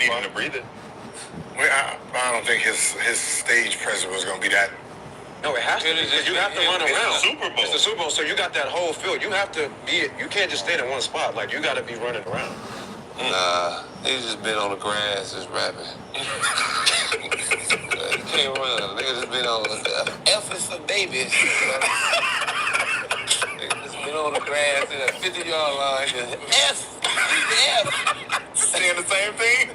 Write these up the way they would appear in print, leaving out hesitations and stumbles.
needing to breathe it. I don't think his stage presence was going to be that. No, it has to be. You have to run around. It's the Super Bowl. It's the Super Bowl, so you got that whole field. You have to be. You can't just stay in one spot. Like, you got to be running around. Nah, he just been on the grass just rapping. You can't run. Nigga just been on F is for baby. Nigga just been on the grass in a 50-yard line. F. Saying the same thing?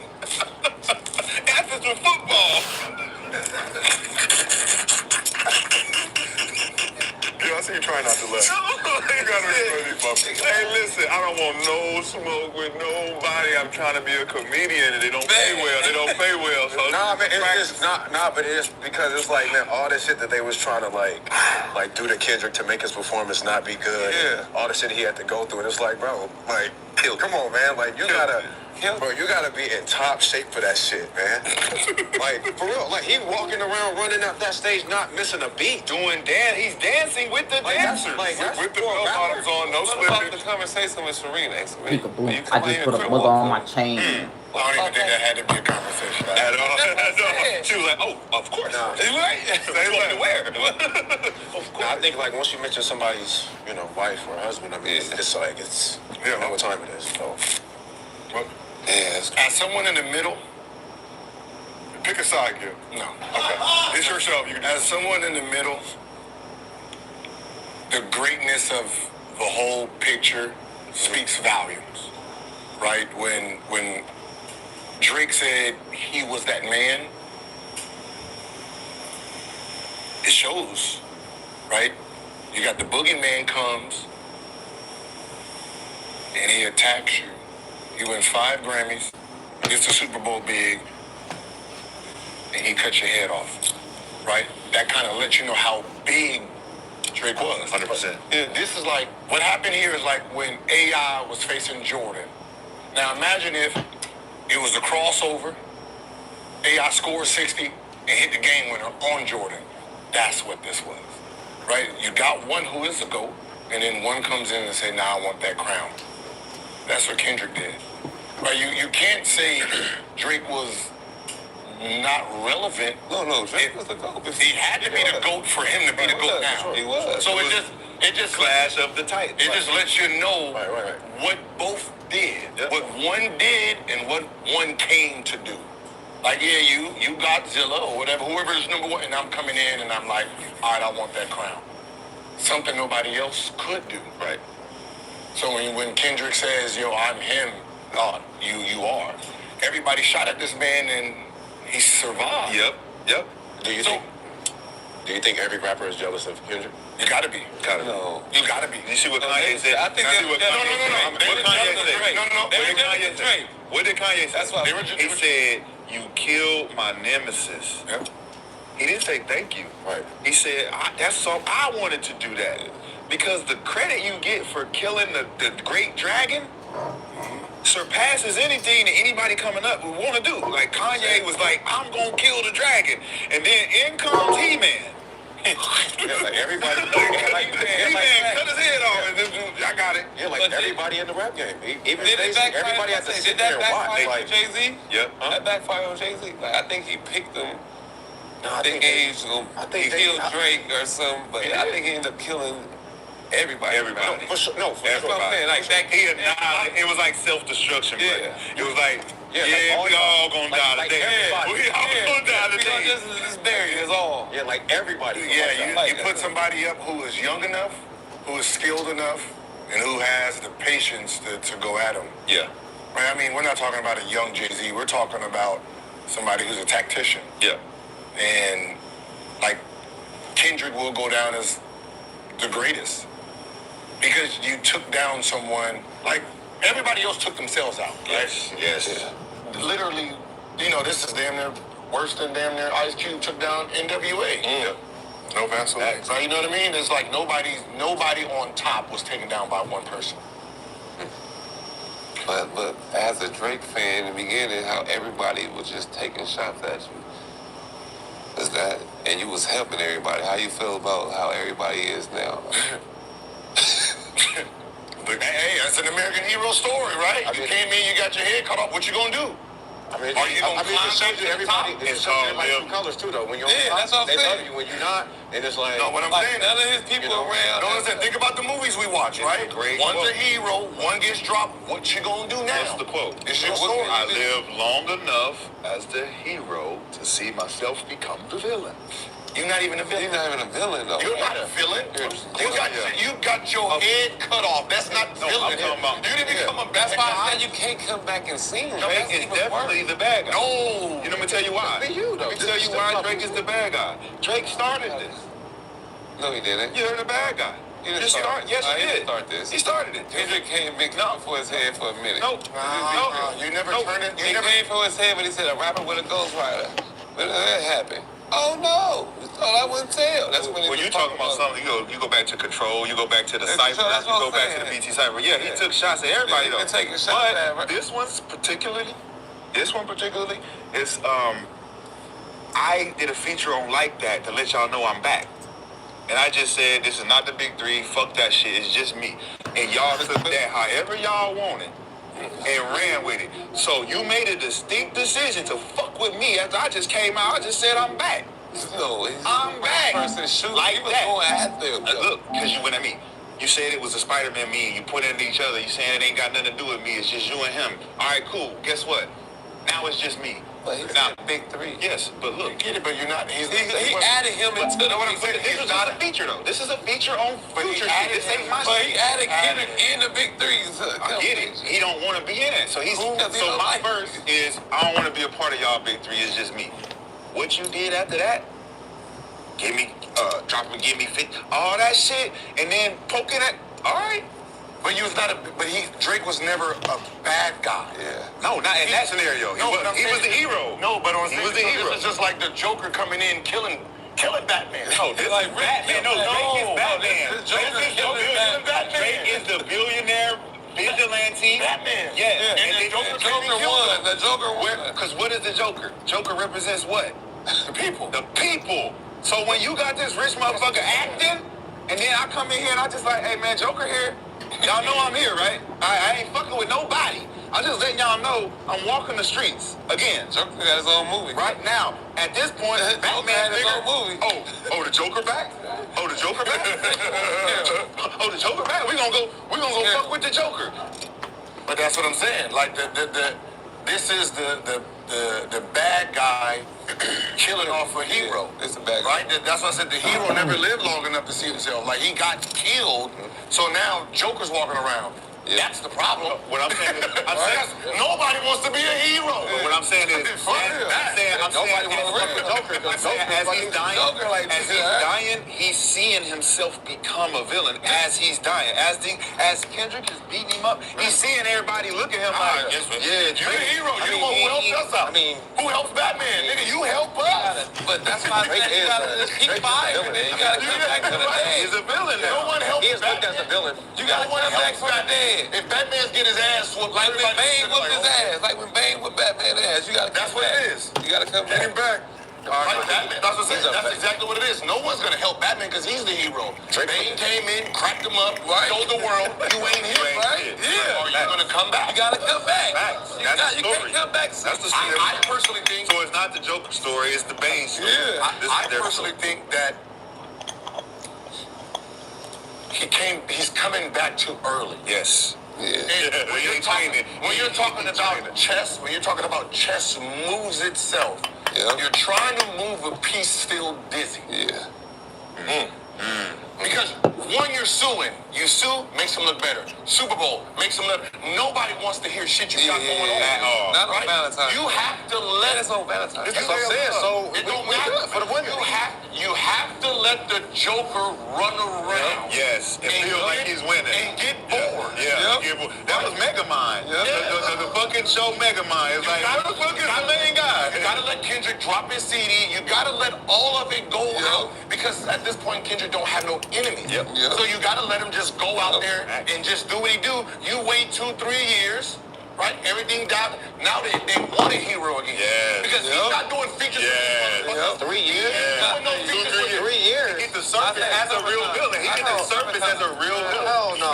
F is for football. Yo, I see you trying not to laugh. You gotta respect these motherfuckers. Hey, listen, I don't want no smoke with nobody. I'm trying to be a comedian and they don't pay well. They don't pay well. So Nah, man, it's just but it's because it's like, man, all this shit that they was trying to like do to Kendrick to make his performance not be good. Yeah. All the shit he had to go through, and it's like, bro, like, come on, man, like you gotta be in top shape for that shit, man. Like, for real, like he walking around running up that stage, not missing a beat. he's dancing with the dancers. With the bell bottoms on, no What about the slippers. conversation with Serena? Peekaboo. I just put a booger on my chain. I don't even think that had to be a conversation. At all. She was like, oh, of course. Nah. Right. They want to wear. Of course. I think like once you mention somebody's, wife or husband, I mean, it's like you know what time it is. So. Well, Yeah, it's as someone in the middle, pick a side, Gil. No. Okay. It's yourself. As someone in the middle, the greatness of the whole picture speaks volumes, right? When Drake said he was that man, it shows, right? You got the boogeyman comes, and he attacks you. He wins 5 Grammys, gets the Super Bowl big, and he cuts your head off, right? That kind of lets you know how big Drake was. 100%. This is like, what happened here is like when AI was facing Jordan. Now imagine if it was a crossover, AI scored 60 and hit the game winner on Jordan. That's what this was, right? You got one who is a GOAT, and then one comes in and say, nah, I want that crown. That's what Kendrick did. Right? You can't say Drake was not relevant. No, Drake was the GOAT. He had to be the GOAT for him to be the GOAT now. He was. So it just Clash of the Titans. it just lets you know Right. what both did, Yep. what one did, and what one came to do. Like, yeah, you Godzilla or whatever, whoever's number one, and I'm coming in and I'm like, all right, I want that crown. Something nobody else could do. Right. So when Kendrick says, yo, I'm him, you are. Everybody shot at this man and he survived. Yep. Do you think every rapper is jealous of Kendrick? You gotta be. No. You gotta be. You see what Kanye said? I think You see what Kanye said? They What were Kanye jealous of said? Drake. No. What did They were Kanye jealous of say? Drake. What did Kanye say? That's why They were He said, you killed my nemesis. Yep. He didn't say thank you. Right. He said, I wanted to do that. Because the credit you get for killing the great dragon surpasses anything that anybody coming up would want to do. Like Kanye was like, I'm going to kill the dragon. And then in comes He-Man. Like everybody. He-Man cut his head off. And then, I got it. Yeah, like everybody in the rap game. Even Did it Jay-Z, backfire? everybody had to sit Did there that and watch. backfire on Like, Jay-Z? Yep. That backfire on Jay-Z? Like, I think he picked them. no, I They think engaged him. I think He they- killed Drake or something, but He I did. think he ended up killing everybody. Everybody. for sure. No, for That's what I'm saying. Like that. He annihilated. It was like self-destruction. Yeah. It was like, Yeah, like we all gonna die like today. everybody. We all gonna die We gonna today. just bury it. That's all. Yeah, like everybody. Yeah, you that. put somebody up who is young enough, who is skilled enough, and who has the patience to go at him. Yeah. Right? I mean, we're not talking about a young Jay-Z. We're talking about somebody who's a tactician. Yeah. And, like, Kendrick will go down as the greatest. Because you took down someone, like, everybody else took themselves out. Right? Yes. Literally, this is damn near worse than damn near Ice Cube took down NWA. Yeah. No Vaseline. So you know what I mean? It's like nobody on top was taken down by one person. But as a Drake fan in the beginning, how everybody was just taking shots at you. Is that, and you was helping everybody. How you feel about how everybody is now? But hey, that's an American hero story, right? You came in, you got your head cut off. What you gonna do? I mean, Are you gonna it climb shows back you to the everybody. top? It It's shows you all everybody live. true colors too, though. When you're Yeah, on that's top, what I'm they saying. love you. When you're not, and it's like, No, what I'm Like, saying. none of his people around. No, listen, think about the movies we watch, right? great One's quote. a hero, one gets dropped. What you gonna do now? What's the quote? It's your What story. can I you do? lived long enough as the hero to see myself become the villain. You're not even a You're villain. not even a villain, though. You're not a villain. You're- You got your head cut off. That's not No, villain. I'm talking about- You didn't become a That's bad why I guy. said you can't come back and see him. Drake That's is even definitely worse. the bad guy. No. You know, let me tell you why. Be you, though. Let me tell you Just why step Drake up. is the bad guy. Drake started this. No, he didn't. You're the bad guy. He didn't You start start. this. Yes, No, he he did. didn't start this. He started it. Kendrick came big for his head for a minute. No. You never No. turned it. He You never. came for his head when he said a rapper with a ghostwriter. When did that happen? Oh no! You thought I wouldn't tell. That's when he When was you're talking about something, you go back to Control, you go back to the Yeah, Cypher, Control, that's you what go I'm back to the saying. BT Cypher. Yeah, he Yeah. took shots at everybody He though. been taking shots at But everybody. this one particularly is I did a feature on Like That to let y'all know I'm back. And I just said, this is not the big three, fuck that shit, it's just me. And y'all took that however y'all wanted and ran with it. So you made a distinct decision to fuck with me after I just came out. I just said I'm back. No, I'm back. Person shoot Like he was that. going after him. Look, because you what I mean. You said it was a Spider-Man me and you put it in each other. You saying it ain't got nothing to do with me. It's just you and him. All right, cool. Guess what? Now it's just me. But he's Now, a big three. yes, but look. Get it, but you're not. He added him into the Know what I'm saying? This is not a feature though. This is a feature on future shit. This ain't my But he shit. added Kendrick in the big threes. I get it. He don't want to be in it. So he's Because he so don't my like verse is I don't want to be a part of y'all big three. It's just me. What you did after that? Give me give me 50, all that shit, and then poking at. All right. But you was not a. But Drake was never a bad guy. Yeah. No, not in that scenario. No, but I'm He was the saying- hero. No, but on He was the hero. This is just like the Joker coming in, killing Batman. No, this Like is Batman. No, Drake is Batman. this is Joker Drake is killing Batman. Drake is the billionaire vigilante. Batman. Yeah. And And the then Joker the came and killed him. The Joker won. Because what is the Joker? Joker represents what? The people. The people. So when you got this rich motherfucker acting, and then I come in here and I just like, hey man, Joker here. Y'all know I'm here, right? I ain't fucking with nobody. I'm just letting y'all know I'm walking the streets again. Joker got his own movie. Right now, at this point, Joker Batman had his figure- own movie. Oh, the Joker back? Oh, the Joker back? Oh, the Joker back? We gonna go Yeah. fuck with the Joker. But that's what I'm saying. Like this is the bad guy killing off a hero. It's a bad guy. Right? That's why I said the hero never lived long enough to see himself. Like he got killed, so now Joker's walking around. Yeah. That's the problem. What I'm saying is, Nobody wants to be a hero. what I'm saying is, I'm saying, Nobody wants to work with Joker because as he's dying, Joker like as this, he's huh? dying, he's seeing himself become a villain as he's dying. As Kendrick is beating him up, he's seeing everybody look at him like, yeah, You're the hero. I You're mean, the one who helped us out. I mean, who helps Batman? Nigga, you help us. But that's why I said you gotta just keep firing. You gotta come back to the he's dead. a villain No now. one helps he is looked as a villain. You gotta come back from the dead. If Batman get his ass whooped, Like when everybody Bane sitting whooped like, his ass. Like when Bane whooped Batman's ass. You gotta come That's what back. it is. You gotta come Get him back. back. Like Batman, that's what I'm saying. That's exactly what it is. No one's gonna help Batman because he's the hero. Bane came in, cracked him up, showed the world you ain't here, ain't right? here. Yeah. Are you gonna come back? You gotta come back. Facts. You That's the can't story. come back. That's the story. I personally think. So it's not the Joker story, it's the Bane story. Yeah. I personally think that he's coming back too early. Yes. Yeah. And when He you're ain't talking, training. when you're talking He ain't about training. chess, when you're talking about chess moves itself, Yeah. you're trying to move a piece still dizzy. Yeah. Because one, you're suing. You sue, makes him look better. Super Bowl makes him look. Nobody wants to hear shit you got going on. At all. Not on Valentine's. You have to let That's on Valentine's. That's what I'm saying. So it don't we matter good for the women. You have to let the Joker run around. Yes, and feel like he's winning. And get bored. Yeah, Yep. that was Megamind. Yep. The fucking show Megamind. It's like, who the fuck is the main guy? You gotta let Kendrick drop his CD. You gotta let all of it go out because at this point Kendrick don't have no enemy. Yep. Yep. So you gotta let him just go out there and just do what he do. You wait 2-3 years, right? Everything down. Now they want a hero again. Yes. Because he's Yep. not doing features. Yes. with these motherfuckers. 3 He years. ain't doing no 2, features 3 with years. Three years. He get the serpent I said as a real summertime. villain. He I get know. the serpent as a real villain. Hell no.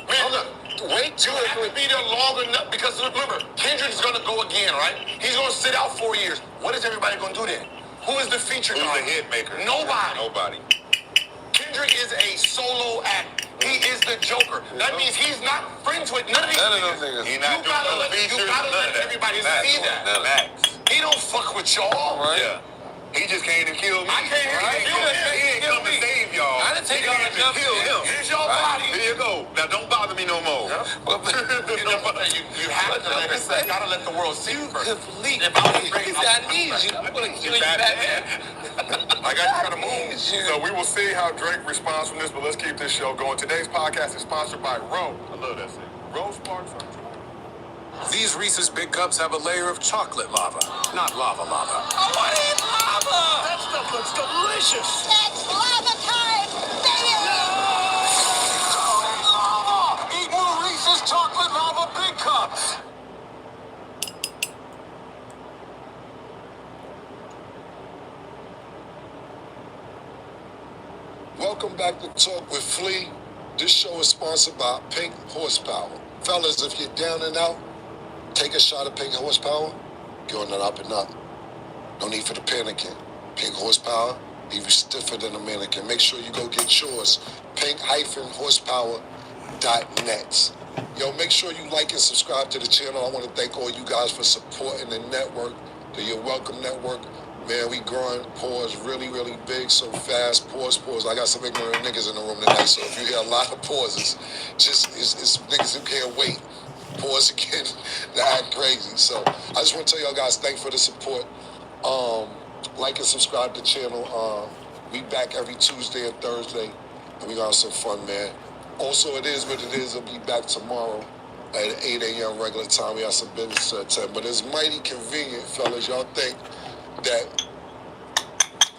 Man, I'm look. Wait You have to be there long enough because remember, Kendrick's gonna go again, right? He's gonna sit out 4 years. What is everybody gonna do then? Who is the feature guy? Who's the hit maker? Nobody. Kendrick is a solo act. He is the Joker. That means he's not friends with none of these niggas. He not You gotta let everybody see that. He don't fuck with y'all. Right. Yeah. He just came to kill me. I can't right? He ain't come to save y'all. I didn't take He came to kill him. Here's your body. Here you go. Now don't bother me no more. Yeah. You have to let it. You gotta let the world see you first. If I was bringing I need you. I'm gonna kill you back there. I got to move. So we will see how Drake responds from this, but let's keep this show going. Today's podcast is sponsored by Roe. I love that thing. Roe Sparks are joy. These Reese's Big Cups have a layer of chocolate lava, not lava lava. I want to eat lava! That stuff looks delicious. It's lava time, baby! Lava! Eat more Reese's Chocolate Lava Big Cups. Welcome back to Talk with Flea. This show is sponsored by Pink Horsepower. Fellas, if you're down and out, take a shot of Pink Horsepower. Going up and up. No need for the panicking. Pink Horsepower, leave you stiffer than a mannequin. Make sure you go get yours. Pink-horsepower.net. Yo, make sure you like and subscribe to the channel. I want to thank all you guys for supporting the network, the You're Welcome Network. Man, we growing pause really, really big, so fast. Pause. I got some ignorant niggas in the room tonight, so if you hear a lot of pauses, it's niggas who can't wait. Pause again, to act crazy. So I just want to tell y'all guys, thanks for the support. Like and subscribe to the channel. We back every Tuesday and Thursday, and we got some fun, man. Also, it is what it is. I'll be back tomorrow at 8 a.m. regular time. We got some business to attend, but it's mighty convenient, fellas. Y'all think that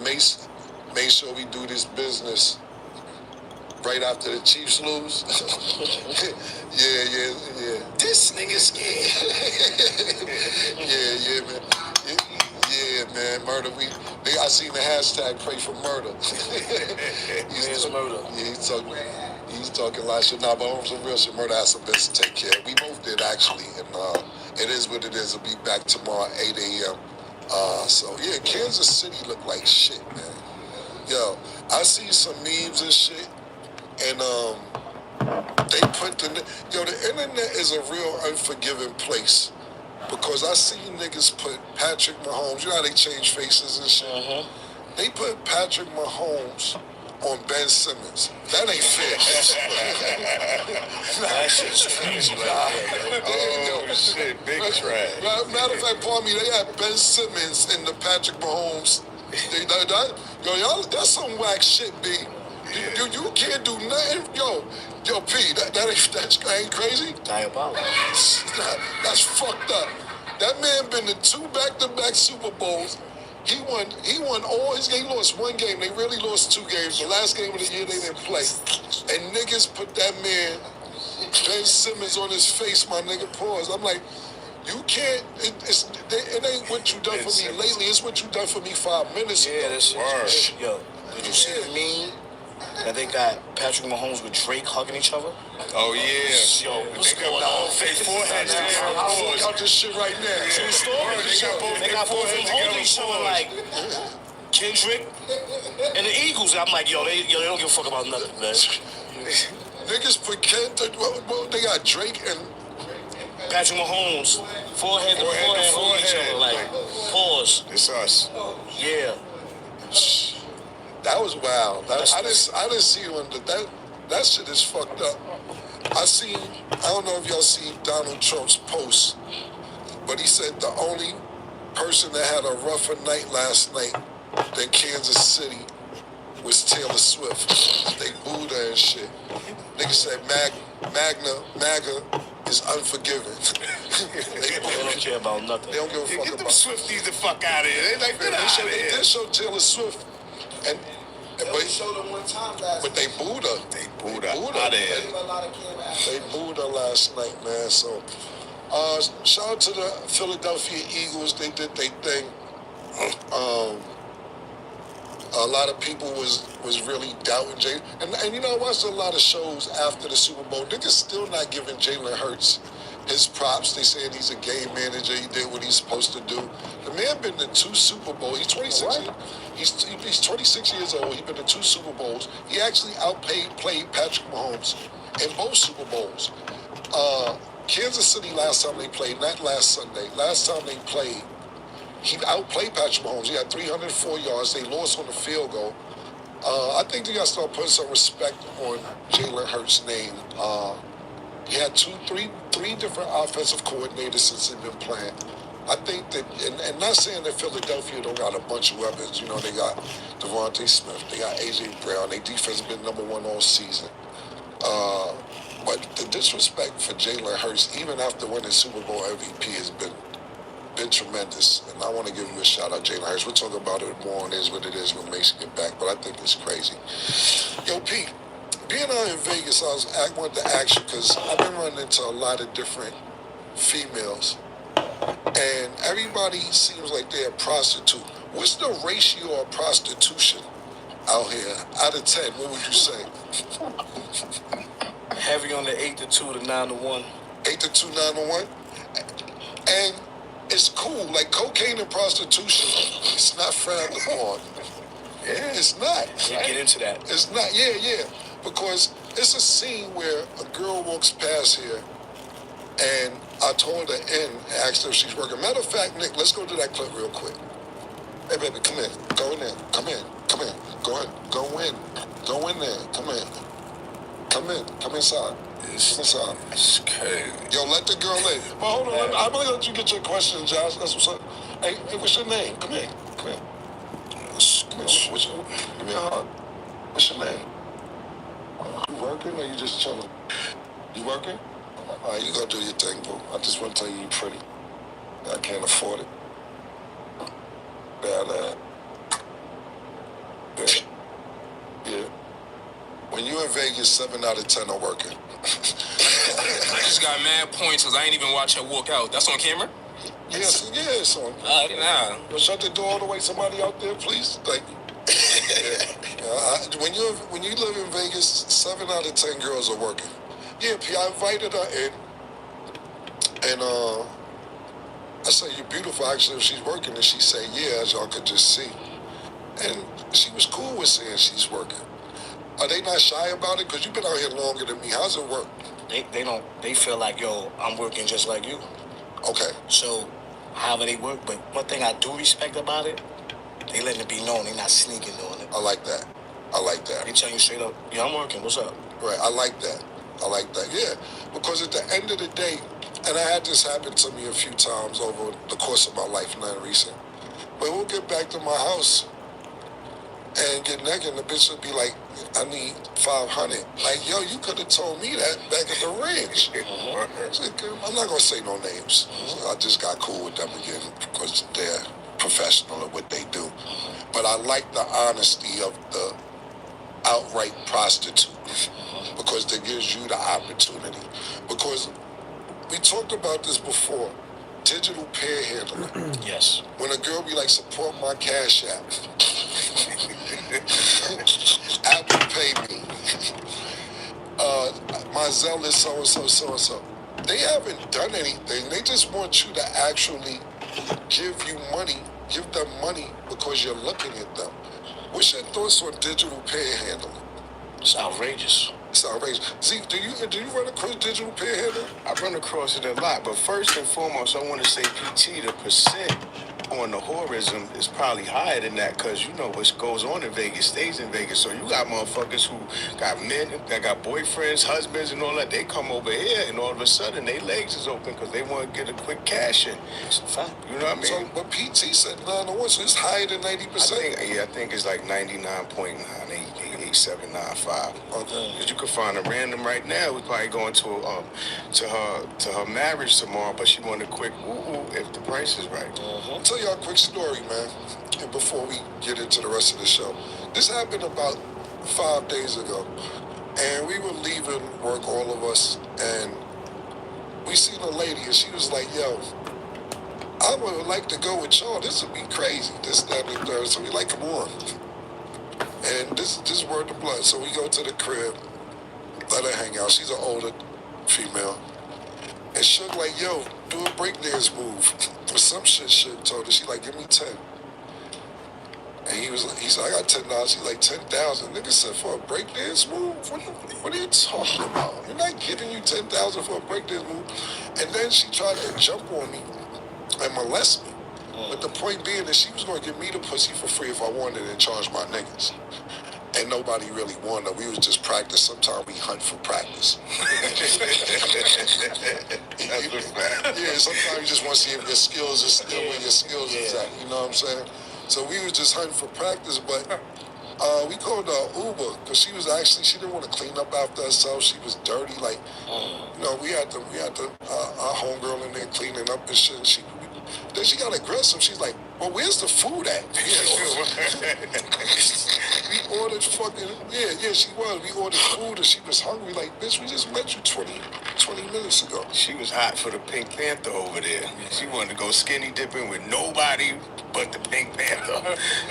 make sure we do this business right after the Chiefs lose. yeah. This nigga scared. yeah, man. Yeah, man. Murder. I seen the hashtag pray for murder. Murder. Yeah, he's talking a lot of shit. Nah, but on some real shit, Murder has some business to take care of. We both did actually, and it is what it is. I'll be back tomorrow at 8 a.m. So yeah, Kansas City look like shit, man. Yo, I see some memes and shit, and they put the internet is a real unforgiving place because I see niggas put Patrick Mahomes. You know how they change faces and shit. Mm-hmm. They put Patrick Mahomes on Ben Simmons. That ain't fair. That shit's crazy. Oh, shit, big trash. Matter of fact, pardon me, they had Ben Simmons in the Patrick Mahomes. Y'all, that's some whack shit, B. You can't do nothing. Yo, P, that ain't crazy? Diabolical. That's fucked up. That man been to 2 back-to-back Super Bowls. He won all his games. He lost one game. They really lost 2 games. The last game of the year they didn't play. And niggas put that man, Ben Simmons, on his face, my nigga. Pause. I'm like, you can't. It ain't what you done for me lately. It's what you done for me 5 minutes ago. Yeah, that's it. Yo, did you see the meme that they got Patrick Mahomes with Drake hugging each other? Oh yeah. Yo, what's going on? I'll look out this shit right now. True story. They got both of them holding each other like Kendrick and the Eagles. I'm like, yo, they don't give a fuck about nothing, man. Niggas put Kendrick. Well, they got Drake and Patrick Mahomes, forehead to forehead, holding each other like, pause. It's us. Yeah. That was wild. I didn't see one. That shit is fucked up. I don't know if y'all seen Donald Trump's post, but he said the only person that had a rougher night last night than Kansas City was Taylor Swift. They booed her and shit. Niggas said MAGA is unforgiving. They don't care about nothing. They don't give a fuck Get them about Swifties the fuck out of here. They like, get out of They here. did show Taylor Swift, but showed her one time last they booed her. They booed her Booed out of her. here. a lot of cameras. They booed her last night, man. So, shout out to the Philadelphia Eagles. They did their thing. A lot of people was really doubting Jalen. And you know, I watched a lot of shows after the Super Bowl. Niggas still not giving Jalen Hurts his props. They saying he's a game manager. He did what he's supposed to do. The man been to 2 Super Bowls. He's 26. He's 26 years old. He's been to 2 Super Bowls. He actually played Patrick Mahomes in both Super Bowls. Kansas City last time they played, not last Sunday. Last time they played, he outplayed Patrick Mahomes. He had 304 yards. They lost on the field goal. I think they got to start putting some respect on Jalen Hurts' name. He had three different offensive coordinators since he's been playing. I think that, and not saying that Philadelphia don't got a bunch of weapons. You know, they got Devontae Smith, they got A.J. Brown. Their defense has been number 1 all season. But the disrespect for Jalen Hurts, even after winning Super Bowl MVP, has been tremendous. And I want to give you a shout out, Jalen Hurts. We'll talk about it more on Is What It Is when Mason get back, but I think it's crazy. Yo, Pete, being out in Vegas, I wanted to ask you, because I've been running into a lot of different females, and everybody seems like they're a prostitute. What's the ratio of prostitution out here? Out of 10, what would you say? Heavy on the 8 to 2 to 9 to 1. 8 to 2, 9 to 1? And it's cool. Like, cocaine and prostitution, it's not frowned upon. Yeah, it's not. Yeah, get into that. It's not, yeah. Because it's a scene where a girl walks past here, and I told her in and asked her if she's working. Matter of fact, Nick, let's go to that clip real quick. Hey, baby, come in. Go in there. Come in. Go in. Go in there. Come in. Come inside. It's inside. It's crazy. Yo, let the girl in. But hold on, I'm gonna let you get your question, Josh. That's what's up. Hey, what's your name? Come here. Give me a hug. What's your name? You working or you just chilling? You working? All right, you go do your thing, boo. I just want to tell you you're pretty. I can't afford it. Yeah. When you in Vegas, 7 out of 10 are working. I just got mad points because I ain't even watch her walk out. That's on camera? Yes, yeah, it's on. Nah. Well, shut the door all the way. Somebody out there, please. Thank you. When you live in Vegas, 7 out of 10 girls are working. Yeah, P, I invited her in, and I said, "You're beautiful." Actually, if she's working, and she said, "Yeah," as y'all could just see, and she was cool with saying she's working. Are they not shy about it? Because you've been out here longer than me. How's it work? They don't. They feel like, yo, I'm working just like you. Okay. So, however they work, but one thing I do respect about it, they letting it be known. They not sneaking doing it. I like that. They tell you straight up, yeah, I'm working. What's up? Right. I like that. Yeah. Because at the end of the day, and I had this happen to me a few times over the course of my life, not recent. But we'll get back to my house and get naked, and the bitch would be like, "I need 500." Like, yo, you could have told me that back at the range. I'm not gonna say no names. I just got cool with them again because they're professional at what they do. But I like the honesty of the outright prostitute because that gives you the opportunity. Because we talked about this before, digital panhandling. Yes. When a girl be like, "Support my Cash App." Apple Pay me. My Zelle is so. They haven't done anything. They just want you to actually give them money because you're looking at them. What's your thoughts on digital panhandling? It's outrageous. It's outrageous. Zeke, do you run across digital panhandling? I run across it a lot, but first and foremost, I want to say, PT, the percent on the whorism is probably higher than that because you know what goes on in Vegas stays in Vegas. So you got motherfuckers who got men that got boyfriends, husbands, and all that. They come over here, and all of a sudden, their legs is open because they want to get a quick cash in. It's a fact. You know what I mean? So, but PT said 9 to 1, so it's higher than 90%. I think it's like 99.9, 8795. Okay. Because you could find a random right now who's probably going to her marriage tomorrow, but she want a quick woo if the price is right. I'll tell y'all a quick story, man, and before we get into the rest of the show. This happened about 5 days ago, and we were leaving work, all of us, and we seen a lady, and she was like, "Yo, I would like to go with y'all. This would be crazy, this, that, and the third." So we like, "Come on." And this word to blood. So we go to the crib, let her hang out. She's an older female. And Suge like, yo, do a breakdance move. Or some shit Suge told her. She like, give me 10. And he said, I got $10. He's like, 10,000. Nigga said, for a breakdance move? What are you talking about? You're not giving you 10,000 for a breakdance move. And then she tried to jump on me and molest me. But the point being that she was going to give me the pussy for free if I wanted and charge my niggas. And nobody really wanted. We was just practice. Sometimes we hunt for practice. Yeah, sometimes you just want to see if your skills are still where your skills is at. You know what I'm saying? So we was just hunting for practice, but we called Uber because she didn't want to clean up after herself. She was dirty. Like, you know, we had our homegirl in there cleaning up and shit. And then she got aggressive. She's like, well, where's the food at? We ordered she was. We ordered food and she was hungry. Like, bitch, we just met you 20 minutes ago. She was hot for the Pink Panther over there. She wanted to go skinny dipping with nobody but the Pink Panther.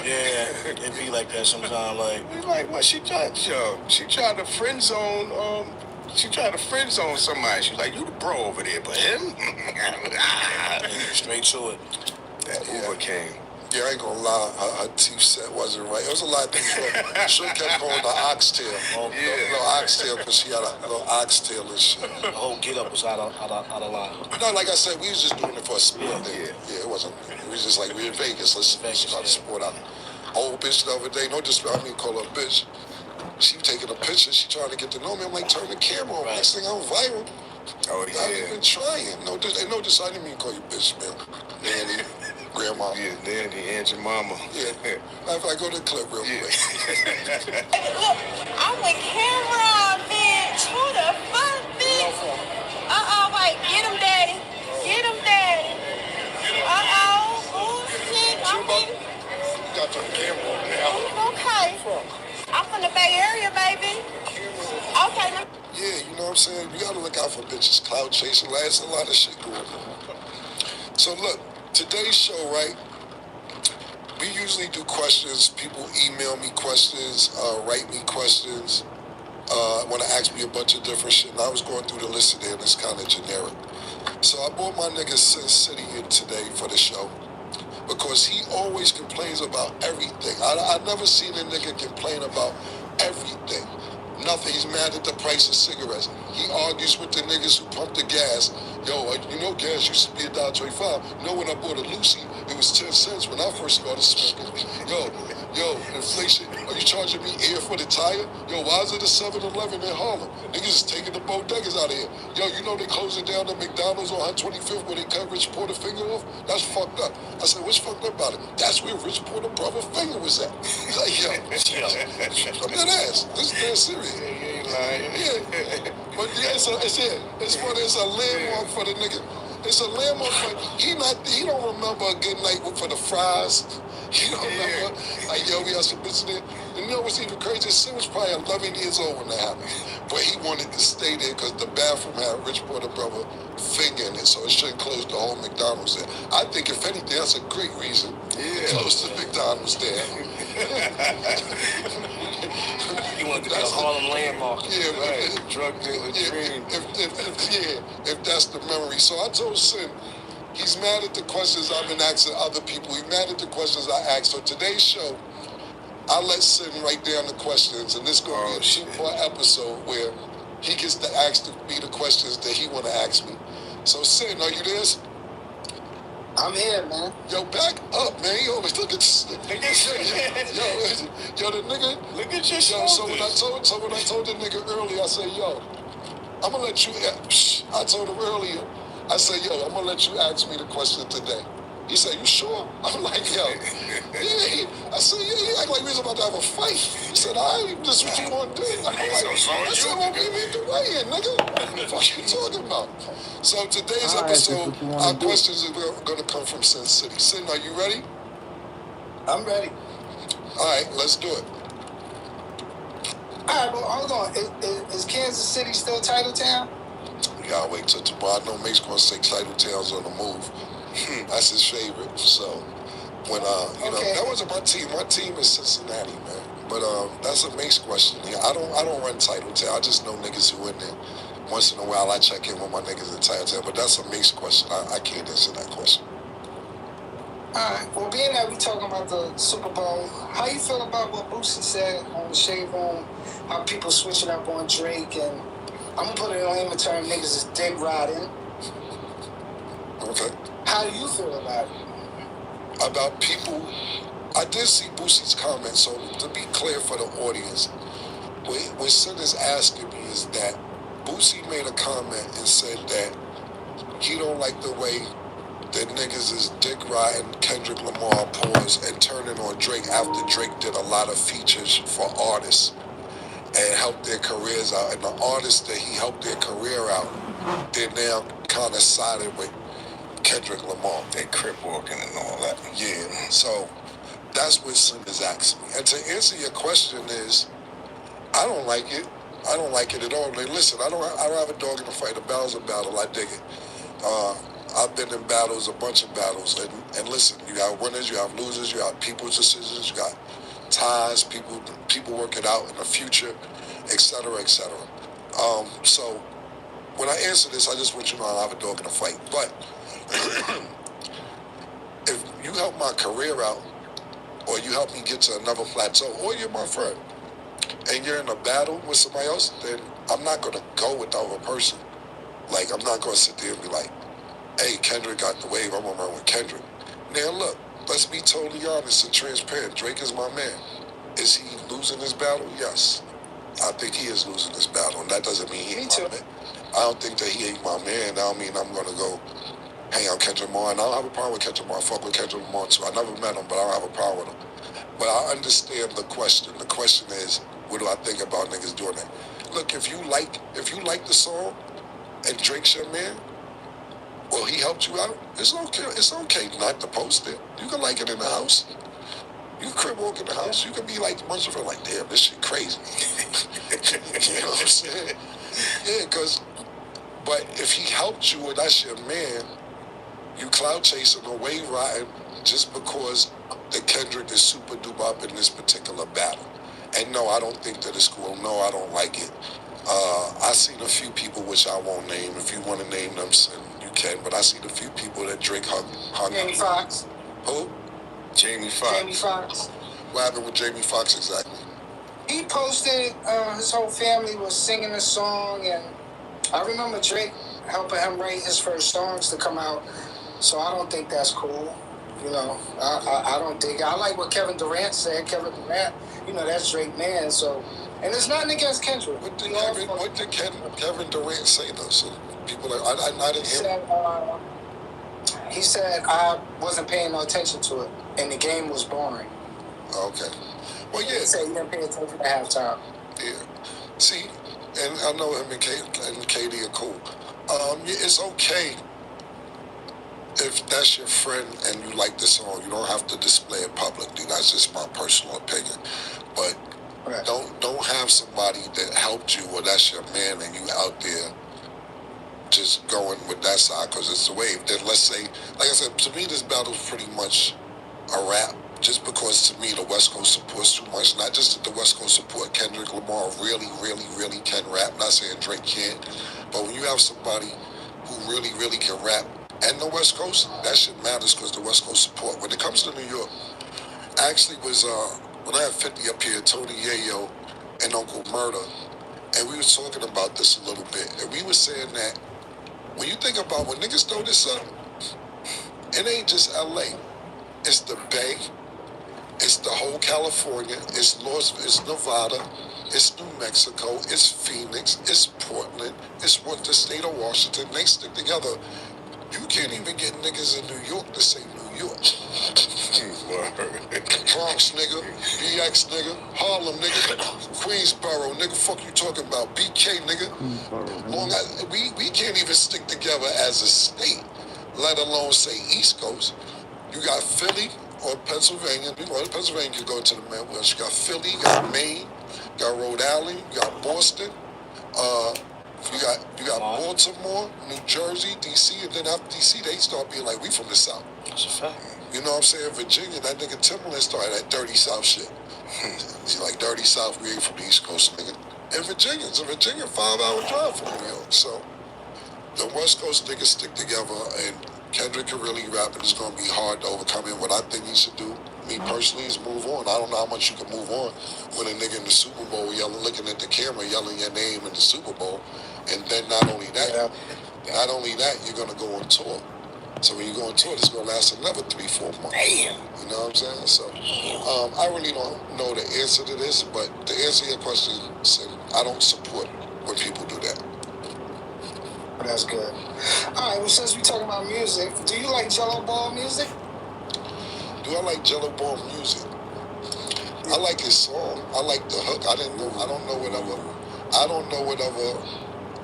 Yeah, it be like that sometimes. Like what? She tried to friend zone. She tried to friend zone somebody. She was like, you the bro over there, but him? Straight to it. That Uber came. Yeah, I ain't gonna lie, her teeth set wasn't right. It was a lot of things wrong. She kept going to oxtail. Little oxtail, because she had a little oxtail and shit. The whole get up was out of line. No, like I said, we was just doing it for a sport. Yeah, it wasn't. It was just like, we in Vegas. Let's start the sport out. Old bitch the other day, call her a bitch. She taking a picture. She trying to get to know me. I'm like, turn the camera on. Next thing I'm viral. Oh, yeah. Not even trying. I didn't mean to call you bitch, man. Nanny, grandma. Yeah, Nanny, Aunt your mama. Yeah. If I go to the clip real quick. Look, I'm with camera, bitch. Who the fuck, bitch? Wait. Get him, daddy. Get him, daddy. Oh, shit. I'm getting... You got your camera on now. Okay. I'm from the Bay Area, baby. Okay. Yeah, you know what I'm saying? You gotta look out for bitches. Cloud chasing, there's a lot of shit going on. So look, today's show, right? We usually do questions. People email me questions, write me questions, want to ask me a bunch of different shit. And I was going through the list today, and it's kind of generic. So I brought my nigga Sin City in today for the show because he always complains about everything. I never seen a nigga complain about everything. Nothing. He's mad at the price of cigarettes. He argues with the niggas who pump the gas. Yo, you know gas used to be $1.25. You know when I bought a Lucy, it was 10 cents when I first started smoking. Yo, inflation. Are you charging me air for the tire? Yo, why is it a 7-Eleven in Harlem? Niggas is taking the bodegas out of here. Yo, you know they closing down the McDonald's on 125th where they cut Rich Porter finger off? That's fucked up. I said, what's fucked up about it? That's where Rich Porter brother finger was at. He's like, yo, I'm that ass. This is dead serious. Yeah. But yeah, it's a landmark for the nigga. It's a landmark for he don't remember a good night for the fries. He don't remember like yo, we had some bitch there. And you know what's even crazy? Sin was probably 11 years old when that happened. But he wanted to stay there because the bathroom had Rich Porter brother finger in it, so it shouldn't close the whole McDonald's there. I think if anything, that's a great reason to close the McDonald's there. You want to be a Harlem landmark. Yeah, right. Drug dealer dream. If that's the memory. So I told Sin, he's mad at the questions I've been asking other people. He's mad at the questions I asked. So today's show, I let Sin write down the questions, and this is going to be a 2-part episode where he gets to ask me the questions that he want to ask me. So Sin, are you there? I'm here, man. Yo, back up, man. You always look at this. Yo, the nigga. Look at your Yo, so when I told the nigga earlier, I said, yo, I'm gonna let you. I told him earlier, I said, yo, I'm gonna let you ask me the question today. He said, you sure? I'm like, yo, yeah. I said, yeah, he act like we was about to have a fight. He said, all right, this is what you want to do. I said, well, give me the way in, nigga. What the fuck you talking about? So today's episode, our questions are going to come from Sin City. Sin, are you ready? I'm ready. All right, let's do it. All right, but hold on. Is Kansas City still Title Town? We gotta wait till tomorrow. I know Make's gonna say Title Town's on the move. That's his favorite. So when know, that wasn't my team. My team is Cincinnati, man. But that's a Mace question. Yeah, I don't run Title Town. I just know niggas who in there. Once in a while, I check in with my niggas in Title Town. But that's a Mace question. I can't answer that question. Alright, well, being that we talking about the Super Bowl, how you feel about what Boosie said on the Shade Room, how people switching up on Drake, and I'm gonna put it in layman term, niggas is dick riding. Okay. How do you feel about it? About people, I did see Boosie's comment, so to be clear for the audience, what Sin is asking me is that Boosie made a comment and said that he don't like the way that niggas is dick riding Kendrick Lamar pause and turning on Drake after Drake did a lot of features for artists and helped their careers out. And the artists that he helped their career out, they're now kind of sided with Kendrick Lamar. They crip walking and all that. Yeah, so that's what Sin is asking me. And to answer your question is, I don't like it. I don't like it at all. Like, listen, I don't have a dog in the fight. A battle's a battle. I dig it. I've been in battles, a bunch of battles, and listen, you got winners, you have losers, you have people's decisions, you got ties, people work it out in the future, et cetera, et cetera. So when I answer this, I just want you to know I have a dog in the fight. But if you help my career out, or you help me get to another plateau, or you're my friend, and you're in a battle with somebody else, then I'm not gonna go with the other person. Like, I'm not gonna sit there and be like, hey, Kendrick got the wave, I'm gonna run with Kendrick. Now look, let's be totally honest and transparent. Drake is my man. Is he losing this battle? Yes. I think he is losing this battle, and that doesn't mean he ain't my man. I don't think that he ain't my man. That don't mean I'm gonna go hang out Kendrick Lamar, and I don't have a problem with Kendrick Lamar. I fuck with Kendrick Lamar too. I never met him, but I don't have a problem with him. But I understand the question. The question is, what do I think about niggas doing that? Look, if you like the song and Drake's your man, well, he helped you out, it's okay. It's okay not to post it. You can like it in the house. You crib walk in the house. You can be like bunch of like, damn, this shit crazy. You know what I'm saying? Yeah, but if he helped you and that's your man, you cloud chasing or wave riding just because the Kendrick is super duper up in this particular battle. And no, I don't think that it's cool. No, I don't like it. I seen a few people, which I won't name. If you want to name them, you can. But I seen a few people that Drake hung Jamie Foxx. Who? Jamie Foxx. Jamie Foxx. What happened with Jamie Foxx exactly? He posted his whole family was singing a song, and I remember Drake helping him write his first songs to come out. So I don't think that's cool. You know, I don't think. I like what Kevin Durant said. Kevin Durant, you know, that's Drake man. So, and it's nothing against Kendrick. What did Kevin Durant say though? So people are, I didn't hear. He said I wasn't paying no attention to it, and the game was boring. Okay. Well, yeah. He said he didn't pay attention at halftime. Yeah. See, and I know him and KD are cool. Yeah, it's okay if that's your friend and you like the song. You don't have to display it publicly. That's just my personal opinion. But right. don't have somebody that helped you or that's your man and you out there just going with that side because it's a wave. Then let's say, like I said, to me this battle's pretty much a rap. Just because to me the West Coast supports too much. Not just that the West Coast support Kendrick Lamar really, really, really can rap. Not saying Drake can't. But when you have somebody who really, really can rap and the West Coast, that shit matters because the West Coast support. When it comes to New York, actually was when I had 50 up here, Tony Yayo and Uncle Murder, and we was talking about this a little bit, and we were saying that when you think about when niggas throw this up, it ain't just LA, it's the Bay, it's the whole California, it's Nevada, it's New Mexico, it's Phoenix, it's Portland, it's what the state of Washington. They stick together. You can't even get niggas in New York to say New York. Bronx nigga, BX nigga, Harlem nigga, Queensboro nigga, fuck you talking about, BK nigga. We can't even stick together as a state, let alone say East Coast. You got Philly or Pennsylvania. Well, Pennsylvania can go to the Midwest. You got Philly, you got Maine, you got Rhode Island, you got Boston. You got Baltimore, New Jersey, DC, and then after DC, they start being like, we from the South. That's a fact. You know what I'm saying? Virginia, that nigga Timberland started that dirty South shit. He's like Dirty South. We ain't from the East Coast, nigga. And Virginians. And Virginia, 5-hour drive from New York. So the West Coast niggas stick together, and Kendrick can really rap, and it's gonna be hard to overcome it. What I think he should do, me personally, is move on. I don't know how much you can move on when a nigga in the Super Bowl yelling, looking at the camera, yelling your name in the Super Bowl, and then not only that, you're gonna go on tour. So when you go on tour, it's gonna last another 3-4 months. Damn. You know what I'm saying? So I really don't know the answer to this, but to answer your question, I don't support when people do that. That's good. All right, well, since we're talking about music, do you like Jello Ball music? Do I like Jello Ball music? I like his song. I like the hook. I don't know whatever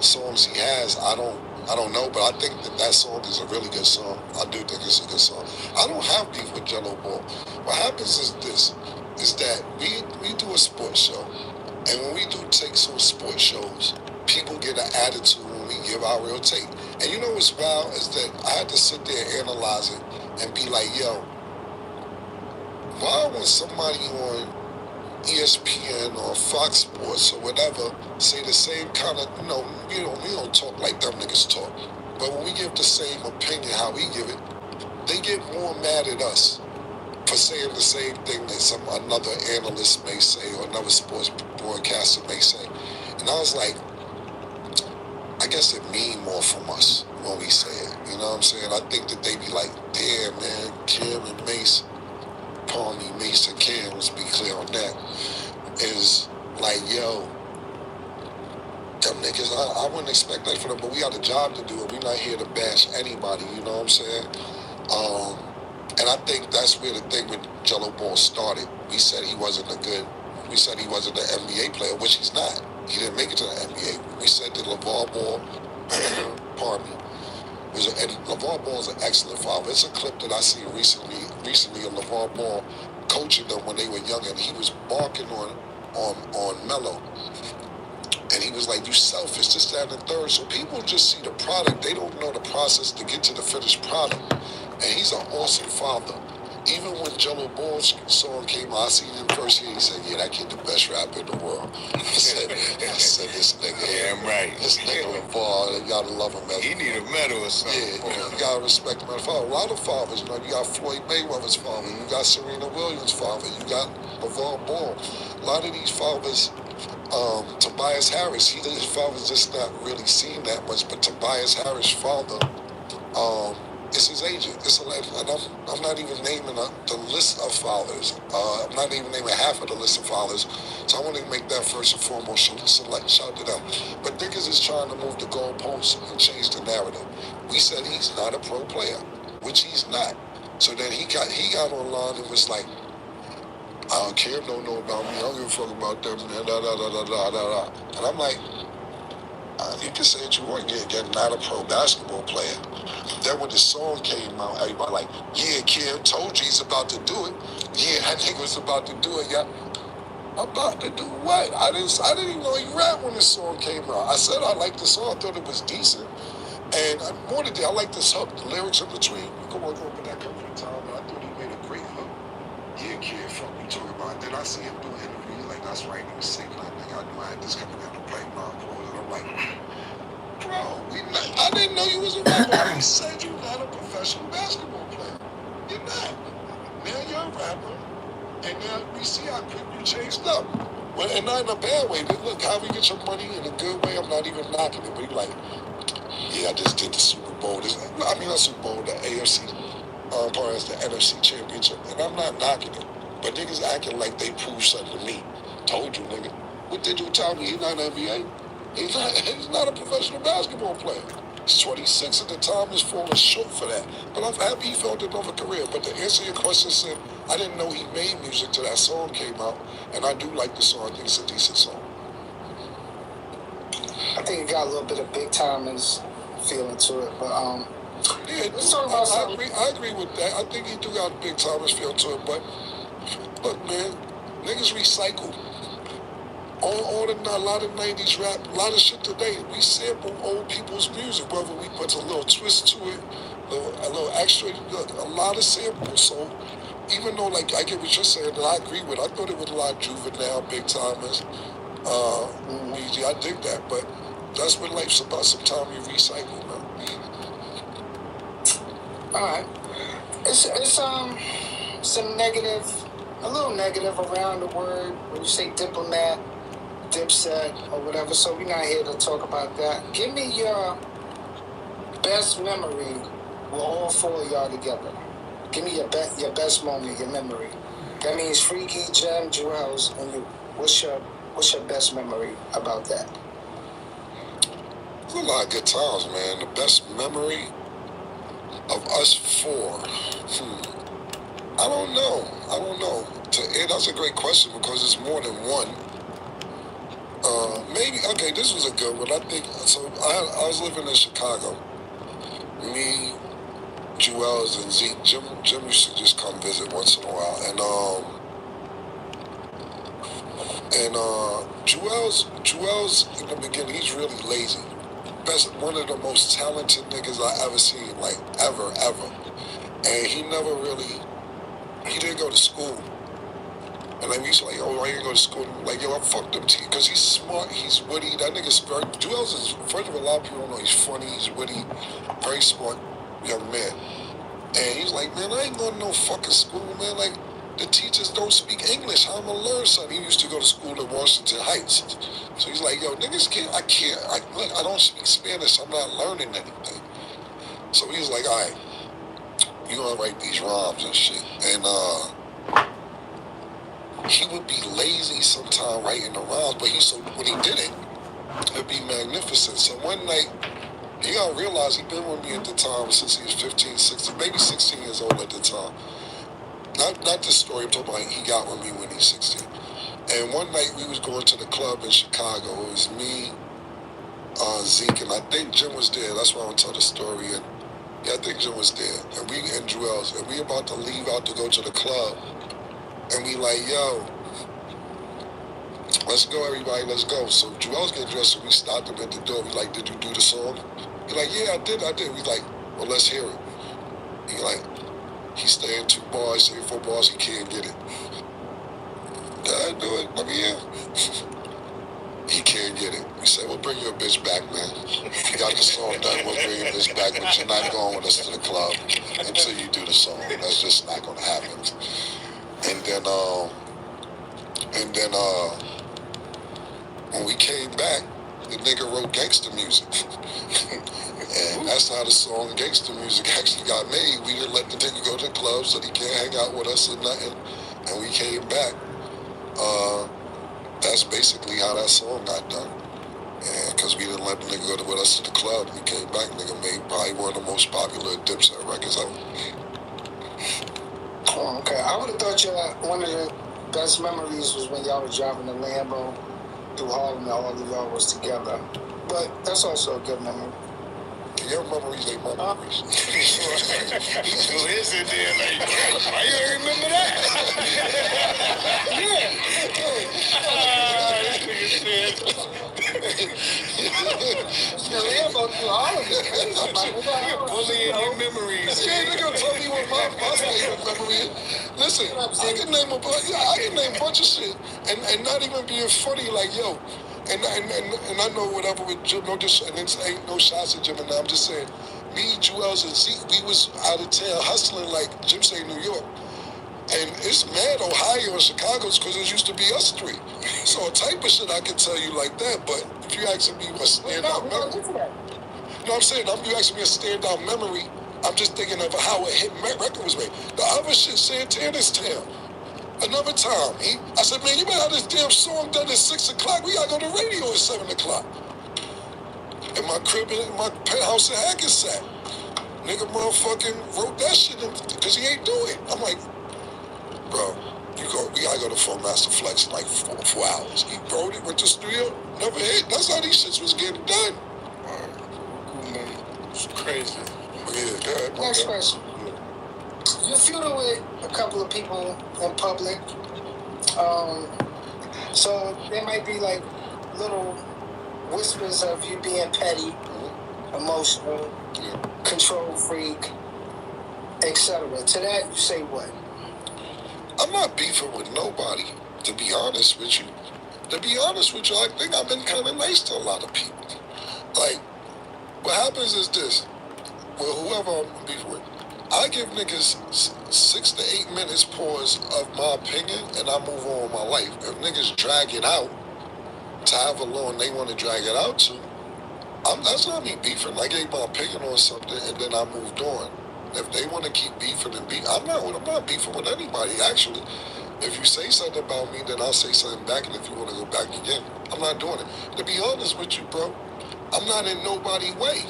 songs he has. I don't know, but I think that song is a really good song. I do think it's a good song. I don't have beef with Jello Ball. What happens is that we do a sports show, and when we do takes on sports shows, people get an attitude when we give our real take. And you know what's wild is that I had to sit there and analyze it and be like, yo, why when somebody on ESPN or Fox Sports or whatever say the same kind of, we don't talk like them niggas talk. But when we give the same opinion how we give it, they get more mad at us for saying the same thing that another analyst may say or another sports broadcaster may say. And I was like, I guess it mean more from us when we say it. You know what I'm saying? I think that they be like, damn, man, Kim and Mace, Palmy, Mace and Cam, let's be clear on that, is like, yo, them niggas, I wouldn't expect that from them, but we got a job to do, and we're not here to bash anybody, you know what I'm saying? And I think that's where the thing with Jello Ball started. We said he wasn't an NBA player, which he's not. He didn't make it to the NBA. We said that LeVar Ball, pardon me, LeVar Ball is an excellent father. It's a clip that I seen recently of LeVar Ball coaching them when they were young, and he was barking on Melo. And he was like, you selfish, this, that, and the third. So people just see the product. They don't know the process to get to the finished product. And he's an awesome father. Even when Jello Ball's song came out, I seen him first here. He said, yeah, that kid the best rapper in the world. I said this nigga. Yeah, I'm right. This nigga LeVar, you gotta love him, man. He need a medal or something. Yeah, you gotta respect him as a father. A lot of fathers, you got Floyd Mayweather's father. You got Serena Williams' father. You got LeVar Ball. A lot of these fathers, Tobias Harris, his father's just not really seen that much, but Tobias Harris' father, it's his agent. And I'm not even naming the list of fathers. I'm not even naming half of the list of fathers. So I want to make that first and foremost shout to them. But niggas is trying to move the goalposts and change the narrative. We said he's not a pro player, which he's not. So then he got online and was like, Cam don't know about me. I don't give a fuck about them. And I'm like, you can say what you want. You're not a pro basketball player. Then when the song came out, everybody like, yeah, Kim told you he's about to do it. Yeah, that nigga was about to do it. Yeah, about to do what? I didn't even know he rapped when this song came out. I said I liked the song. I thought it was decent. And more than that, I like this hook, the lyrics in between. You can work over that couple of times, but I thought he made a great hook. Yeah, Kid, fuck you talking about. Then I see him do an interview. He's like, that's right. He was singing. I knew I had this coming down to play my clothes. And I'm like, bro, I didn't know you was a rapper. You said you're not a professional basketball player. You're not. Now you're a rapper. And now we see how quick you changed up. Well, and not in a bad way. But look, how we get your money in a good way, I'm not even knocking it. But you're like, yeah, I just did the Super Bowl. Not Super Bowl, the AFC, part as the NFC Championship. And I'm not knocking it. But niggas acting like they proved something to me. Told you, nigga. What did you tell me? He's not an NBA. He's not a professional basketball player. He's 26 at the time. He's falling short for that. But I'm happy he found another career. But to answer your question, Sim, I didn't know he made music till that song came out. And I do like the song. I think it's a decent song. I think it got a little bit of Big Timers feeling to it. But yeah, I agree with that. I think he do got a Big Timers feel to it. But look, man, niggas recycle. A lot of 90s rap, a lot of shit today, we sample old people's music, whether we put a little twist to it, a little extra, a lot of samples. So even though, like, I get what you're saying, and I agree with, I thought it was a lot of juvenile, big timers. Easy, I dig that, but that's what life's about. Sometimes you recycle, man. All right. It's some negative, a little negative around the word when you say diplomat, dipset, or whatever. So we're not here to talk about that. Give me your best memory with all four of y'all together. Give me your best moment, your memory. That means Freaky, Jim, Jewels, and you. What's your best memory about that? There's a lot of good times, man. The best memory of us four. I don't know. That's a great question because it's more than one. Maybe, okay, this was a good one. I think, so I was living in Chicago. Me, Jewels, and Zeke. Jim used to just come visit once in a while. And Jewels in the beginning, he's really lazy. One of the most talented niggas I ever seen, like ever. And he didn't go to school. And then he's like, oh, I didn't go to school. I'm like, yo, I fucked up to you. Because he's smart, he's witty. That nigga's very, Jewels is, first of all, a lot of people don't know, he's funny, he's witty, very smart young man. And he's like, man, I ain't going to no fucking school, man. Like, the teachers don't speak English. How am I gonna learn something? He used to go to school in Washington Heights. So he's like, yo, niggas I don't speak Spanish. I'm not learning anything. So he's like, all right, you gonna write these rhymes and shit. And he would be lazy sometimes writing the rhymes, but when he did it, it'd be magnificent. So one night, you gotta realize he'd been with me at the time since he was 15, 16, maybe 16 years old at the time. Not this story, I'm talking about he got with me when he was 16. And one night we was going to the club in Chicago. It was me, Zeke, and I think Jim was there. That's why I want to tell the story. And yeah, I think Jim was there. And we and Jewels, and we about to leave out to go to the club. And we like, yo, let's go, everybody, let's go. So Jewels get dressed, and we stopped him at the door. We like, did you do the song? He like, yeah, I did. We like, well, let's hear it. He like, he's staying 2 bars, staying 4 bars, he can't get it. I do it, let me hear. He can't get it. We said, well, bring your bitch back, man. If you got the song done, we'll bring your bitch back, but you're not going with us to the club until you do the song. That's just not gonna happen. And then when we came back, the nigga wrote gangster music. And that's how the song Gangster Music actually got made. We didn't let the nigga go to the club so he can't hang out with us or nothing. And we came back. That's basically how that song got done. And because we didn't let the nigga go with us to the club, we came back, nigga made probably one of the most popular Dipset records ever. Oh, okay. I would have thought one of the best memories was when y'all was driving the Lambo through Harlem and all of y'all was together. But that's also a good memory. Your memories ain't my memories. Well, here's it there, like, why you don't remember that? The Lambo through Harlem is crazy. You're bullying your memories. Yeah, nigga tell me what my favorite memory is. Listen, I can name a bunch of shit and not even being funny, like, yo. And I know whatever with Jim, and it ain't no shots at Jim and I'm just saying, me, Jewels, and Zeke, we was out of town hustling like Jim say New York. And it's mad Ohio and Chicago's because it used to be us three. So a type of shit I can tell you like that, but if you asking me what standout memory, you know what I'm saying? You asking me a standout memory, I'm just thinking of how a hit record was made. The other shit, Santana's Town. Another time, I said, man, you better have this damn song done at 6 o'clock. We gotta go to the radio at 7 o'clock. In my crib, in my penthouse in Hackensack. Nigga motherfucking wrote that shit because he ain't do it. I'm like, bro, we gotta go to Full Master Flex in like 4 hours. He wrote it, went to the studio, never hit. That's how these shits was getting done. It's crazy. Yeah, Next question. You feuded with a couple of people in public, so there might be like little whispers of you being petty, emotional, control freak, etc. To that, you say what? not beefing with nobody, to be honest with you. To be honest with you, I think I've been kind of nice to a lot of people. Like, what happens is this. Well, whoever I'm beefing with, I give niggas 6 to 8 minutes pause of my opinion, and I move on with my life. If niggas drag it out to however long they want to drag it out to, that's not me beefing. I gave my opinion on something, and then I moved on. If they want to keep beefing and I'm not beefing with anybody, actually. If you say something about me, then I'll say something back, and if you want to go back again, I'm not doing it. To be honest with you, bro, I'm not in nobody's way.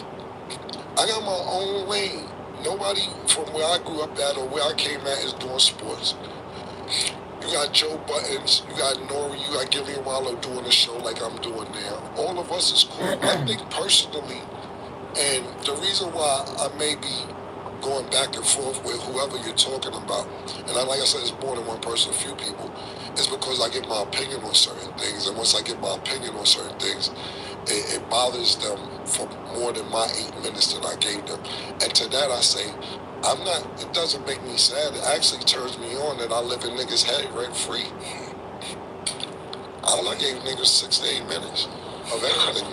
I got my own lane. Nobody from where I grew up at or where I came at is doing sports. You got Joe Buttons, you got Nori, you got Gillian Wallow doing a show like I'm doing now. All of us is cool. I think personally, and the reason why I may be going back and forth with whoever you're talking about, and like I said, it's more than one person, a few people, is because I get my opinion on certain things. And once I get my opinion on certain things, it bothers them for more than my 8 minutes that I gave them. And to that I say, it doesn't make me sad. It actually turns me on that I live in niggas' head rent free. All I gave niggas 6 to 8 minutes of everything.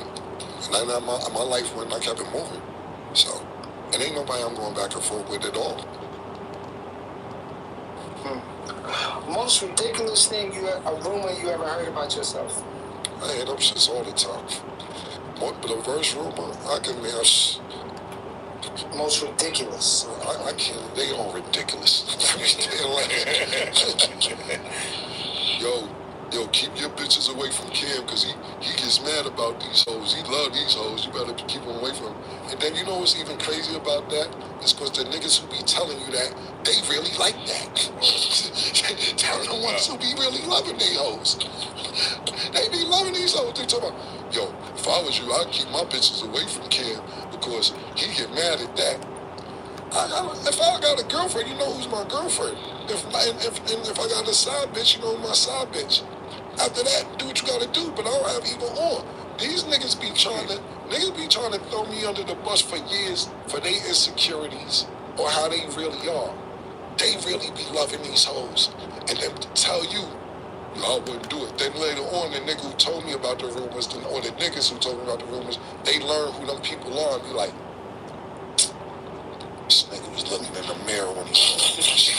And then my life went, I kept it moving. So, it ain't nobody I'm going back and forth with at all. Most ridiculous thing a rumor you ever heard about yourself? I hear them shits all the time. But the verse rumor, I can name most ridiculous. I can't. They all ridiculous. Yo, keep your bitches away from Cam, because he gets mad about these hoes. He love these hoes. You better keep them away from him. And then you know what's even crazy about that? It's because the niggas who be telling you that, they really like that. They're the ones who be really loving these hoes. They be loving these hoes. They talk about, yo, if I was you, I'd keep my bitches away from Cam because he get mad at that. If I got a girlfriend, you know who's my girlfriend. If I got a side bitch, you know who's my side bitch. After that, do what you gotta do, but I don't have either or. These niggas be trying to throw me under the bus for years for their insecurities or how they really are. They really be loving these hoes. And then tell you, I wouldn't do it. Then later on, the nigga who told me about the rumors, or the niggas who told me about the rumors, they learn who them people are and be like, this nigga was looking in the mirror when he saw this shit.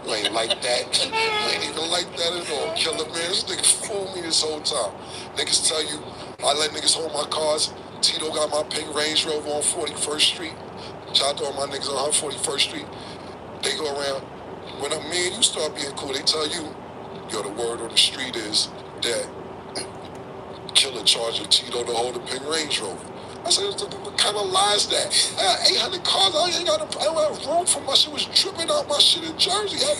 You ain't like that. You ain't even like that at all. Killer, man. This nigga fooled me this whole time. Niggas tell you, I let niggas hold my cars. Tito got my pink Range Rover on 41st Street. Shout out to all my niggas on 41st Street. They go around. When me and you start being cool, they tell you, yo, the word on the street is that Killer charging Tito to hold a pink Range Rover. I said, what kind of lie is that? I got 800 cars, I don't have room for my shit. Was dripping out my shit in Jersey. I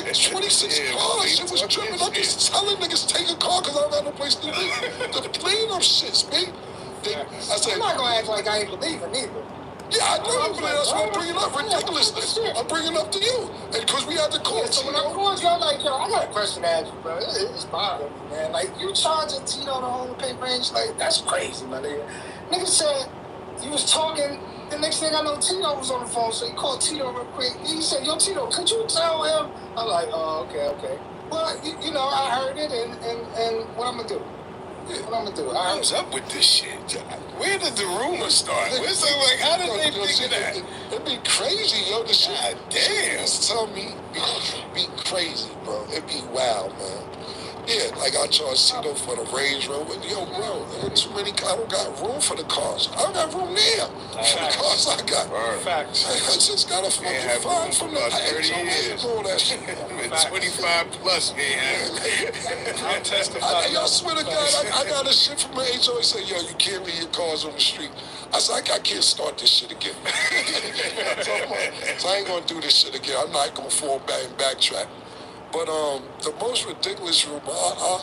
had 26 cars, shit was dripping. I'm just telling niggas take a car because I don't got no place to live. To clean them shits, man. I said, I'm not going to act like I ain't believing either. Yeah, I know you believe. That's why I'm bringing up ridiculousness. I'm bringing up to you. And because we had the court. So when I'm going to you, I'm like, yo, I got a question to ask you, bro. It's bothering me, man. Like, you charging Tito to hold the pink Range? Like, that's crazy, my nigga. Nigga said you was talking. The next thing I know, Tito was on the phone, so he called Tito real quick. He said, yo, Tito, could you tell him? I'm like, oh, okay. Well, you know, I heard it, and what I'm going to do? What I'm going to do? What's up with this shit? Where did the rumors start? How did they think of that? It'd be crazy, yo. The shit. God damn. Tell me, be crazy, bro. It'd be wild, man. Yeah, like I charged Tito for the Range Rover. Yo, bro, there's too many. I don't got room for the cars. I don't got room there for the cars I got. Facts. I just got a fucking fine from the 30 years. All that shit. 25 plus, man. I'll testify. I swear to God, I got a shit from my HOA say, yo, you can't leave your cars on the street. I said, I can't start this shit again. So I ain't gonna do this shit again. I'm not gonna fall back and backtrack. But the most ridiculous rumor, I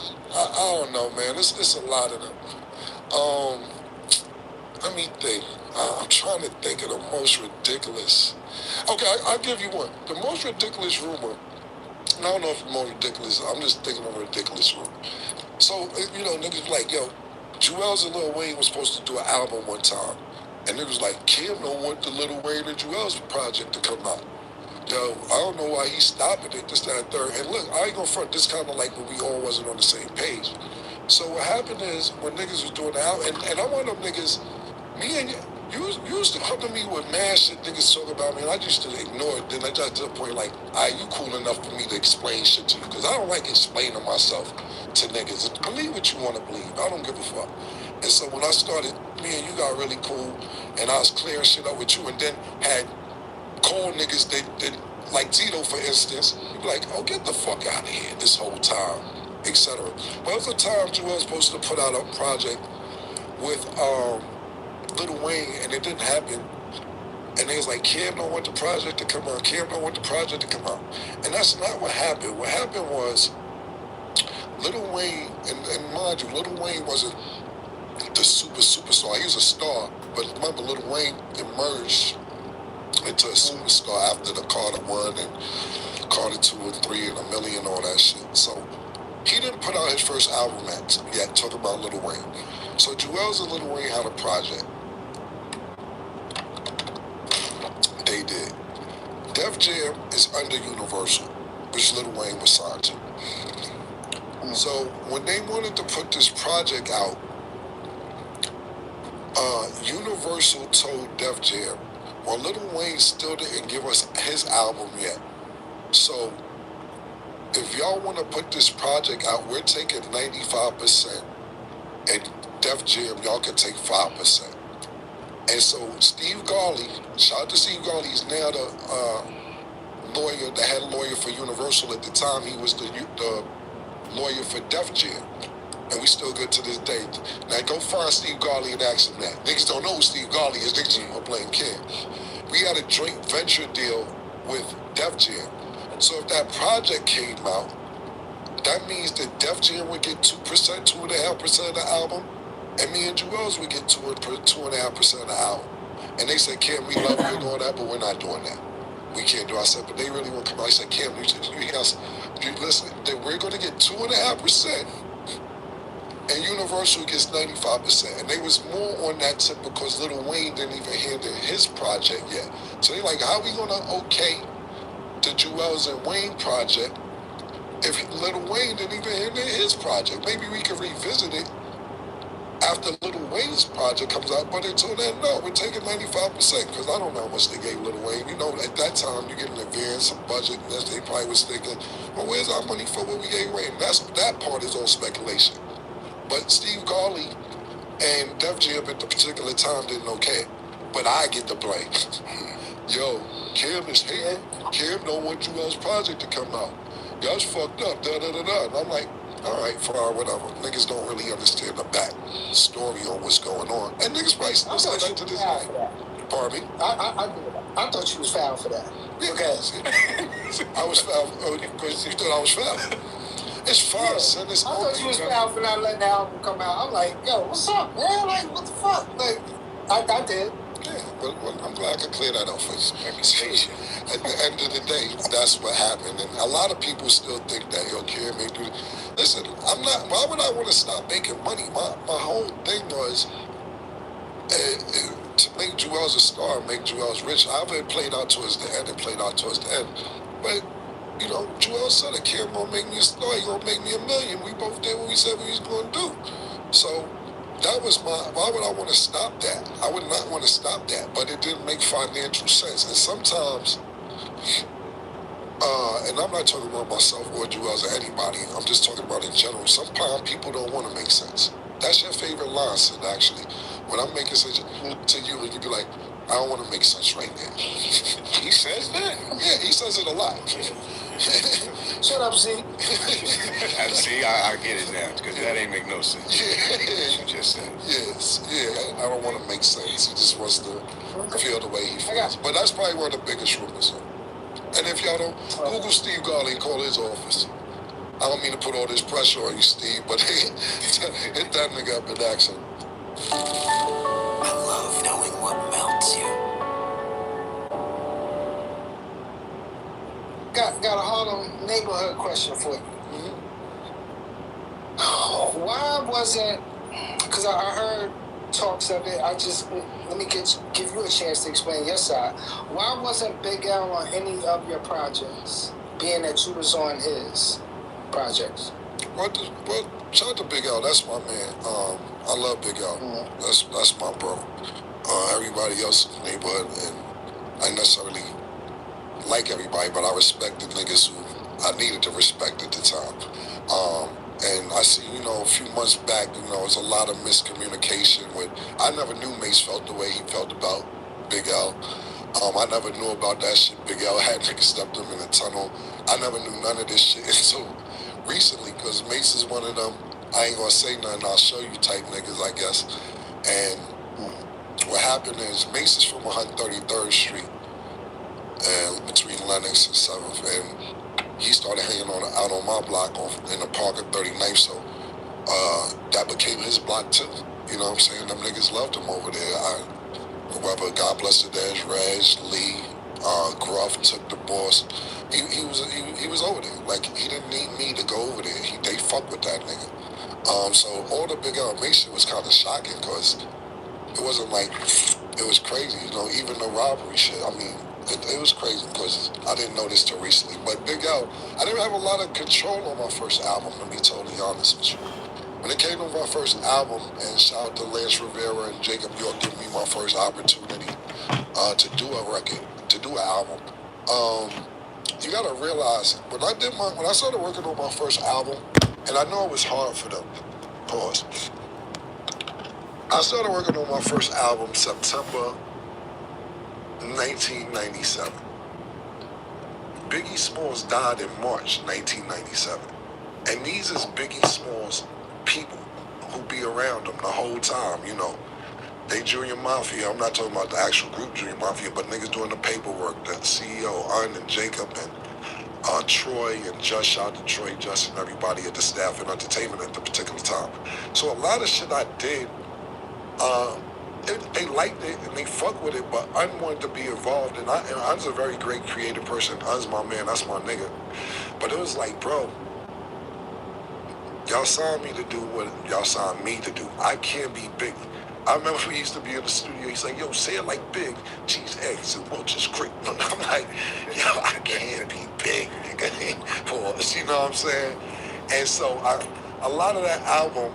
don't know, man. It's a lot of them. Let me think. I'm trying to think of the most ridiculous. Okay, I'll give you one. The most ridiculous rumor, and I don't know if it's more ridiculous, I'm just thinking of a ridiculous rumor. So, you know, niggas like, yo, Jewels and Lil Wayne was supposed to do an album one time. And it was like, Kim don't want the Lil Wayne and Jewel's project to come out. Yo, I don't know why he's stopping it, this, that, and third. And look, I ain't gonna front, this kind of like when we all wasn't on the same page. So what happened is, when niggas was doing the album, and I'm one of them niggas, me and you used to come to me with mad shit niggas talk about me, and I used to ignore it. Then I got to the point like, you cool enough for me to explain shit to you, because I don't like explaining myself to niggas. Believe what you want to believe. I don't give a fuck. And so when I started, me and you got really cool, and I was clearing shit up with you, and then had call niggas that like Tito, for instance, you be like, oh, get the fuck out of here this whole time, etc. Well, it was a time Jewel was supposed to put out a project with Lil Wayne, and it didn't happen. And they was like, Cam don't want the project to come out. Cam don't want the project to come out. And that's not what happened. What happened was, Lil Wayne, and mind you, Lil Wayne wasn't the superstar. He was a star, but remember, Lil Wayne emerged into a superstar after the Carter 1 and Carter 2 and 3 and A Million, all that shit. So he didn't put out his first album yet, talking about Lil Wayne. So Jewels and Lil Wayne had a project. They did. Def Jam is under Universal, which Lil Wayne was signed to. So when they wanted to put this project out, Universal told Def Jam, well, Lil Wayne still didn't give us his album yet. So if y'all want to put this project out, we're taking 95%, and Def Jam, y'all can take 5%. And so Steve Garley, shout out to Steve Garley, he's now the lawyer, the head lawyer for Universal. At the time, he was the lawyer for Def Jam. And we still good to this day. Now go find Steve Garley and ask him that. Niggas don't know who Steve Garley is, niggas are playing Cam. We had a joint venture deal with Def Jam. So if that project came out, that means that Def Jam would get 2%, 2.5% of the album, and me and Jewels would get 2.5% of the album. And they said, Cam, we love you and all that, but we're not doing that. We can't do it. I said, but they really want to come out. I said, Cam, listen, we're going to get 2.5%. And Universal gets 95%. And they was more on that tip because Lil Wayne didn't even handle his project yet. So they like, how we gonna okay the Jewels and Wayne project if Lil Wayne didn't even handle his project? Maybe we can revisit it after Lil Wayne's project comes out, but until then, no, we're taking 95% because I don't know how much they gave Lil Wayne. You know, at that time, you get an advance, a budget, and they probably was thinking, well, where's our money for what we gave Wayne? That part is all speculation. But Steve Garley and Def Jam at the particular time didn't okay it. But I get the blame. Yo, Cam is here. Cam don't want Jewel's project to come out. Y'all's fucked up, da-da-da-da. And I'm like, all right, fine, whatever. Niggas don't really understand the back story on what's going on. And niggas probably still say that to this day. Pardon me? I thought you was foul for that. Yeah, I was foul because you thought I was foul. It's fine, son. It's I thought you was foul for not letting the album come out. I'm like, yo, what's up, man? Like, what the fuck? Like, I did. Yeah, well, I'm glad I could clear that up for you. At the end of the day, that's what happened. And a lot of people still think that, yo, Cam may do. Listen, I'm not. Why would I want to stop making money? My whole thing was to make Jewels a star, make Jewels rich. I've been played out towards the end and played out towards the end. But, you know, Jewel said it, Cam gonna make me a star, he gonna make me $1 million. We both did what we said we was gonna do. So that was why would I want to stop that? I would not want to stop that, but it didn't make financial sense. And sometimes, and I'm not talking about myself or Jewels or anybody, I'm just talking about in general. Sometimes people don't want to make sense. That's your favorite line, Sid, actually. When I'm making sense to you, and you be like, I don't want to make sense right now. He says that? Yeah, he says it a lot. Shut up, Z. See, I get it now, because that ain't make no sense. Yeah. You just said. Yes, yeah, I don't want to make sense. He just wants to feel the way he feels. But that's probably one of the biggest rumors. And if y'all don't, Google Steve Garley and call his office. I don't mean to put all this pressure on you, Steve, but hit that nigga up and ask him. I love knowing what melts you. Got a Harlem neighborhood question for you. Why wasn't, because I heard talks of it. Let me give you a chance to explain your side. Why wasn't Big L on any of your projects, being that you was on his projects? Well, shout out to Big L. That's my man. I love Big L. Mm-hmm. That's my bro. Everybody else in the neighborhood, and I necessarily like everybody, but I respect the niggas who I needed to respect at the time. And I see, a few months back, there's a lot of miscommunication with. I never knew Mace felt the way he felt about Big L. I never knew about that shit. Big L had niggas stepped him in the tunnel. I never knew none of this shit until recently, because Mace is one of them, I ain't gonna say nothing, I'll show you type niggas, I guess. And what happened is Mace is from 133rd Street, and between Lenox and 7th, and he started hanging out on my block in the park at 39th, so that became his block too. You know what I'm saying? Them niggas loved him over there. Whoever, God bless the dash, Reg, Lee, Gruff took the boss. He was over there. Like, he didn't need me to go over there. They fuck with that nigga. So all the Big L Mace shit was kind of shocking, because it wasn't like, it was crazy, even the robbery shit. I mean, it was crazy, because I didn't know this till recently. But Big L, I didn't have a lot of control on my first album, to be totally honest with you. When it came to my first album, and shout out to Lance Rivera and Jacob York giving me my first opportunity to do a record, to do an album, you gotta realize, when I started working on my first album, and I know it was hard for them, pause. I started working on my first album September 1997. Biggie Smalls died in March 1997. And these is Biggie Smalls people who be around him the whole time, They Junior Mafia. I'm not talking about the actual group Junior Mafia, but niggas doing the paperwork, the CEO, Un and Jacob, and Troy, and Just, shout out to Troy, Just, and everybody at the staff and entertainment at the particular time. So a lot of shit I did, they liked it and they fuck with it, but Un wanted to be involved, and Un's a very great creative person. Un's my man, that's my nigga. But it was like, bro, y'all signed me to do what y'all signed me to do. I can't be Big. I remember we used to be in the studio, he's like, yo, say it like Big, Cheese, eggs, and Welch's Creek. And I'm like, yo, I can't be Big, nigga. Pause, you know what I'm saying? And so a lot of that album,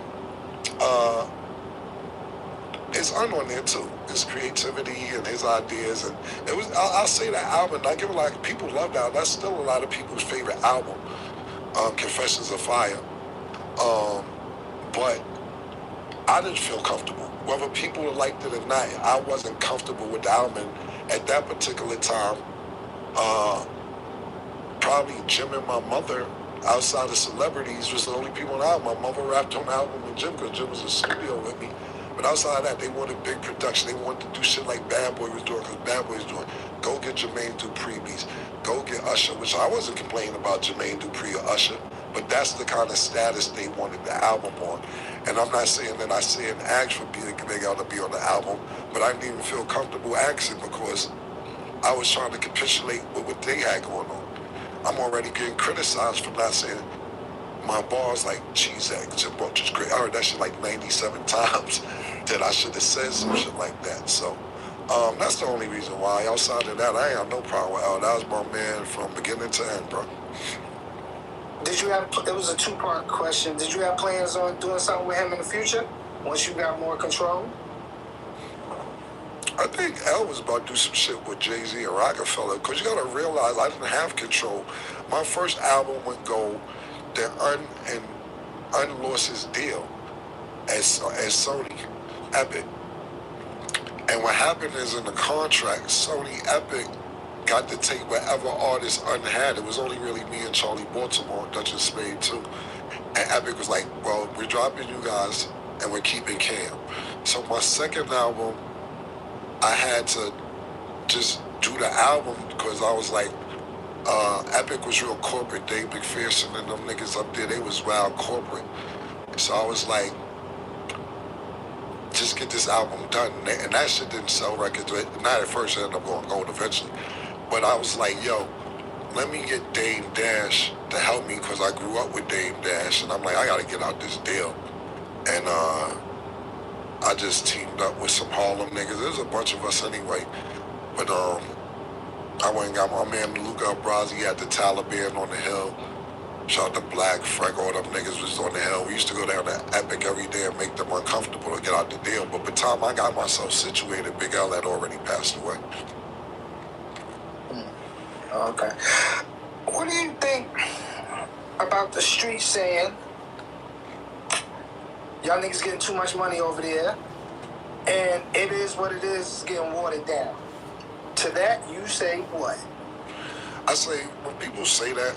it's on there too. His creativity and his ideas, and it was. I'll say that album. I give it like people love that. That's still a lot of people's favorite album. Confessions of Fire. But I didn't feel comfortable. Whether people liked it or not, I wasn't comfortable with the album. And at that particular time, probably Jim and my mother, outside of celebrities, was the only people on the album. My mother rapped on the album with Jim, because Jim was in the studio with me. But outside of that, they wanted big production. They wanted to do shit like Bad Boy was doing, because Bad Boy was doing. Go get Jermaine Dupri beats. Go get Usher, which I wasn't complaining about Jermaine Dupri or Usher, but that's the kind of status they wanted the album on. And I'm not saying that I say and ask for Big L to be on the album, but I didn't even feel comfortable asking, because I was trying to capitulate with what they had going on. I'm already getting criticized for not saying my bars like cheese eggs and Welch's Creek. I heard that shit like 97 times that I should have said some shit like that. So that's the only reason why. Outside of that, I ain't have no problem with L. That was my man from beginning to end, bro. Did you have, it was a two-part question, did you have plans on doing something with him in the future, once you got more control? I think L was about to do some shit with Jay-Z and Rockefeller, because you gotta realize I didn't have control. My first album went gold, then Un lost his deal as Sony Epic. And what happened is, in the contract, Sony Epic got to take whatever artist Un had. It was only really me and Charlie Baltimore, Dutch and Spade too. And Epic was like, well, we're dropping you guys and we're keeping Cam. So my second album, I had to just do the album, because I was like, Epic was real corporate. Dave McPherson and them niggas up there, they was wild corporate. So I was like, just get this album done. And that shit didn't sell records. Not at first, it ended up going gold eventually. But I was like, yo, let me get Dame Dash to help me, because I grew up with Dame Dash. And I'm like, I gotta get out this deal. And I just teamed up with some Harlem niggas. There's a bunch of us anyway. But I went and got my man Luca Abrazi at the Taliban on the hill. Shout out to Black, Frank, all them niggas was on the hill. We used to go down to Epic every day and make them uncomfortable to get out the deal. But by the time I got myself situated, Big L had already passed away. Okay. What do you think about the street saying, y'all niggas getting too much money over there, and it is what it is, it's getting watered down? To that, you say what? I say, when people say that,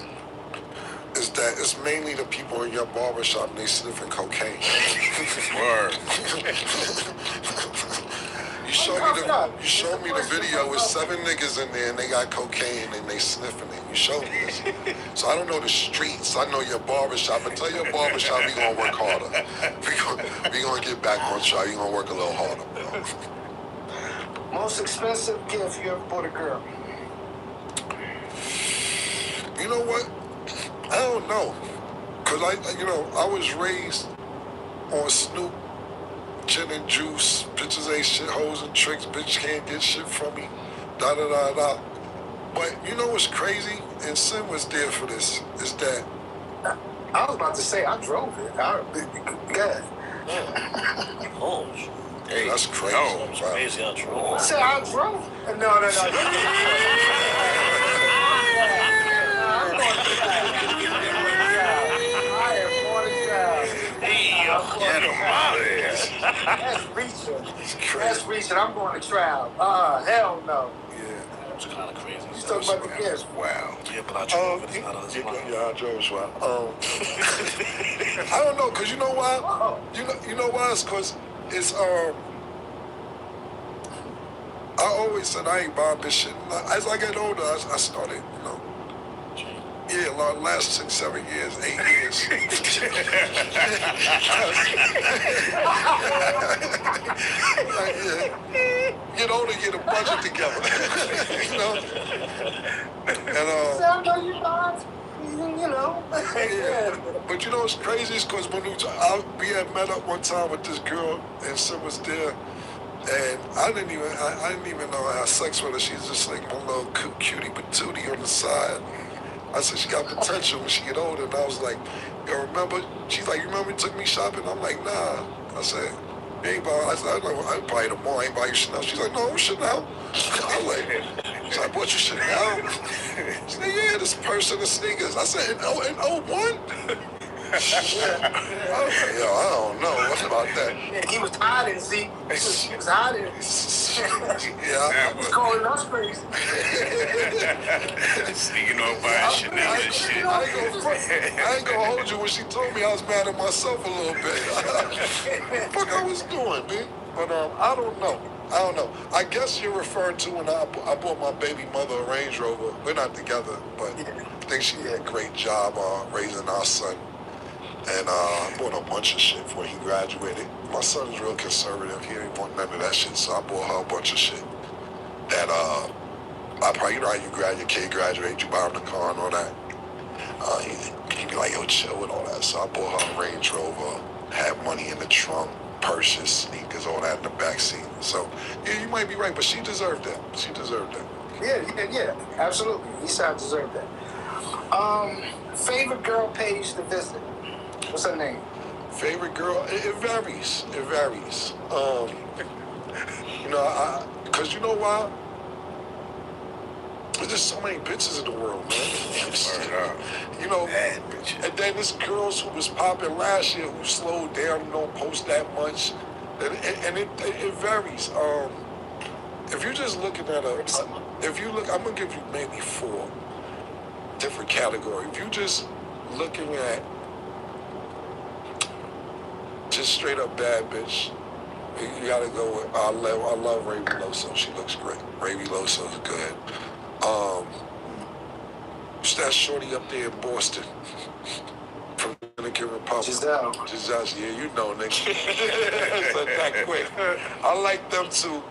is that it's mainly the people in your barbershop and they sniffing cocaine. Word. You showed me the video with 7 niggas in there and they got cocaine and they sniffing it. You showed me this. So I don't know the streets. I know your barbershop. I tell your barbershop we gonna work harder. We gonna get back on track. You gonna work a little harder, bro. Most expensive gift you ever bought a girl? You know what? I don't know. Cause I was raised on Snoop, gin and juice, bitches ain't shit, hoes and tricks, bitch can't get shit from me, da da da da. But you know what's crazy? And Sin was there for this, is that I was about to say, I drove it. Good. Oh, hey, that's crazy. No, it's crazy. I drove. I said I drove. No. Get him out of here. That's reaching. I'm going to trial. Hell no. Yeah. It's kind of crazy. You talking about the kids? Wow. Yeah, but I drove it. Out of this mind. Yeah, I drove as well. I don't know, cause you know why? You know why? It's cause it's I always said I ain't buying this shit. As I get older, I started, yeah, last 6, 7 years, 8 years. Get older, get a budget together. And yeah. But you know what's crazy is because when we had met up one time with this girl and Sim was there. And I didn't even know I had sex with her. She's just like my little cutie patootie on the side. I said she got potential when she get older, and I was like, yo, remember? She's like, you remember you took me shopping? I'm like, nah. I said, you ain't buy. I said, I buy you tomorrow. I ain't buy you Chanel. She's like, no, Chanel. I'm like, so I bought you Chanel. She said, yeah, this purse and the sneakers. I said, in 01? I was like, yo, I don't know. What about that? He was hiding, see? He was hiding. Yeah. He was calling us crazy. Sneaking on buying Chanel and shit. I ain't gonna hold you. When she told me, I was mad at myself a little bit. What the fuck I was doing, man? But I don't know. I guess you're referring to when I bought my baby mother a Range Rover. We're not together, but I think she did a great job raising our son. And I bought a bunch of shit before he graduated. My son's real conservative. He ain't want none of that shit, so I bought her a bunch of shit. That I probably, you know how your kid graduates, you buy him the car and all that. He'd be like, yo, chill with all that. So I bought her a Range Rover, had money in the trunk, purses, sneakers, all that in the back seat. So, yeah, you might be right, but she deserved that. She deserved that. Yeah, absolutely. Eastside deserved that. Favorite girl page to visit? What's her name? Favorite girl? It varies. It varies. Because you know why? There's just so many bitches in the world, man. And then there's girls who was popping last year who slowed down, don't post that much. And it varies. If you're just looking at I'm gonna give you maybe 4 different categories. If you're just looking at just straight up bad bitch, you gotta go with, I love Ravi Loso. She looks great. Ravi Loso's good. What's that shorty up there in Boston? From the Dominican Republic. Giselle, yeah, you know, nigga. So that quick. I like them too,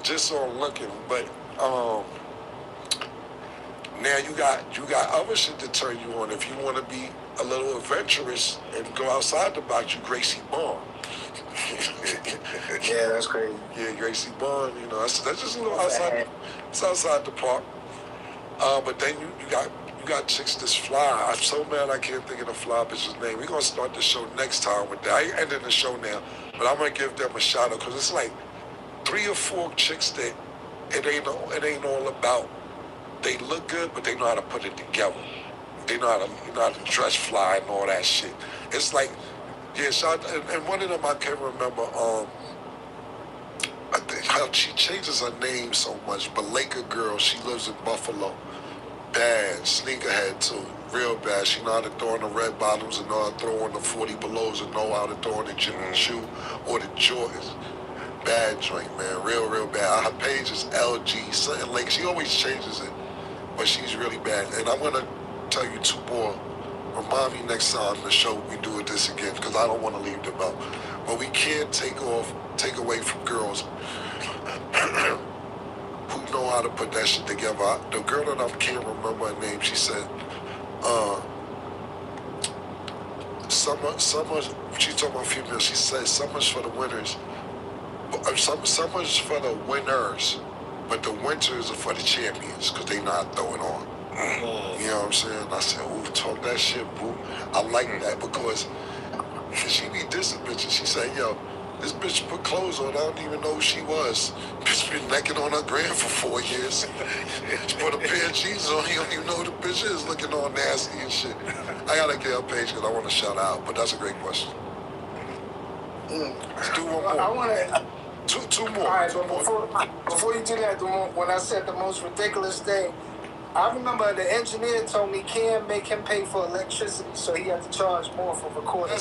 just on looking, but now you got other shit to turn you on. If you want to be a little adventurous and go outside the box, you Gracie Bond. Yeah, that's crazy. Yeah, Gracie Bond, you know, that's just a little outside. It's outside the park. But then you got chicks that's fly. I'm so mad I can't think of the fly bitch's name. We're gonna start the show next time with that. I ended the show now, but I'm gonna give them a shout out because it's like 3 or 4 chicks that it ain't all about. They look good, but they know how to put it together. They know how to dress fly and all that shit. It's like, yeah, shout and one of them I can't remember. I think how she changes her name so much. But Laker girl, she lives in Buffalo. Bad, sneakerhead too, real bad. She know how to throw in the red bottoms and know how to throw in the 40 belows and know how to throw in the Jimmy Choo or the Jordans. Bad joint, man, real bad. Her page is LG something like she always changes it, but she's really bad. And I'm gonna tell you 2 more. Remind me next time the show we do this again because I don't want to leave them out. But we can't take away from girls who know how to put that shit together. The girl that I can't remember her name, she said, summer, she's talking about females, she said summer's for the winners. Summer's for the winners, but the winters are for the champions because they not throwing on. You know what I'm saying? I said, ooh, talk that shit, boo. I like that because she be dissing bitches. She said, yo, this bitch put clothes on. I don't even know who she was. Bitch been necking on her gram for 4 years. She put a pair of jeans on. You don't even know who the bitch is looking all nasty and shit. I gotta get her page because I want to shout her out, but that's a great question. Let's do one more. I want to. Two more. All right, but before you do that, when I said the most ridiculous thing, I remember the engineer told me Cam make him pay for electricity, so he had to charge more for recording.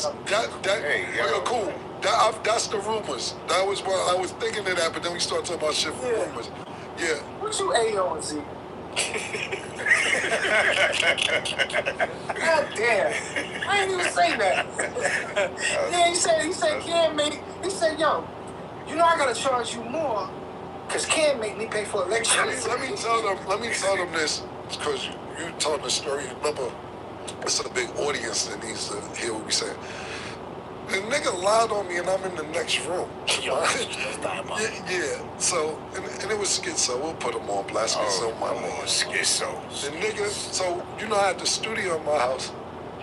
Cool. That's the rumors. That was what I was thinking of that, but then we started talking about shit for rumors. Yeah. What you AO, Z? God damn. I didn't even say that. Yeah, he said Cam made, he said, yo, you know I gotta charge you more because Cam make me pay for electricity. Let me tell them this because you told the story. Remember, it's a big audience that needs to hear what we say. The nigga lied on me and I'm in the next room. Yeah. So, and it was Schizo. We'll put him on blast. Schizo. The nigga, so, you know, I had the studio in my house.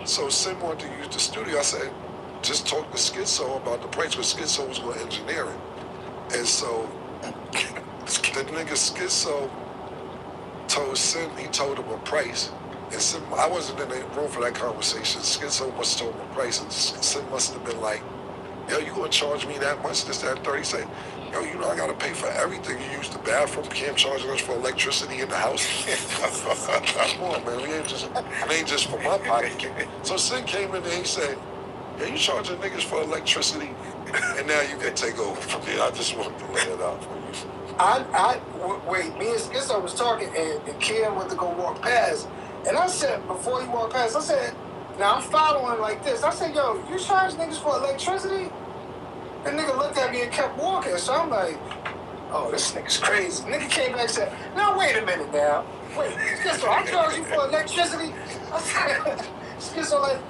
So Sim wanted to use the studio. I said, just talk to Schizo about the price, because Schizo was going to engineer it. And so, the nigga Schizo told Sim, he told him a price. And Sim, I wasn't in the room for that conversation. Schizo must have told him a price, and Sim must have been like, yo, you gonna charge me that much, this, that, 30? Say, yo, you know I gotta pay for everything. You use the bathroom, Cam charging us for electricity in the house. Come on, man, it ain't just for my pocket. So Sim came in there, he said, yeah, you charging niggas for electricity, and now you can take over from there. I just wanted to lay it out for you. Wait, me and Schizo was talking, and Cam went to go walk past. And I said, before he walked past, I said, now I'm following like this. I said, yo, you charge niggas for electricity? The nigga looked at me and kept walking. So I'm like, oh, this nigga's crazy. Nigga came back and said, now wait a minute now. Wait, Schizo, I charge you for electricity? I said, Schizo like,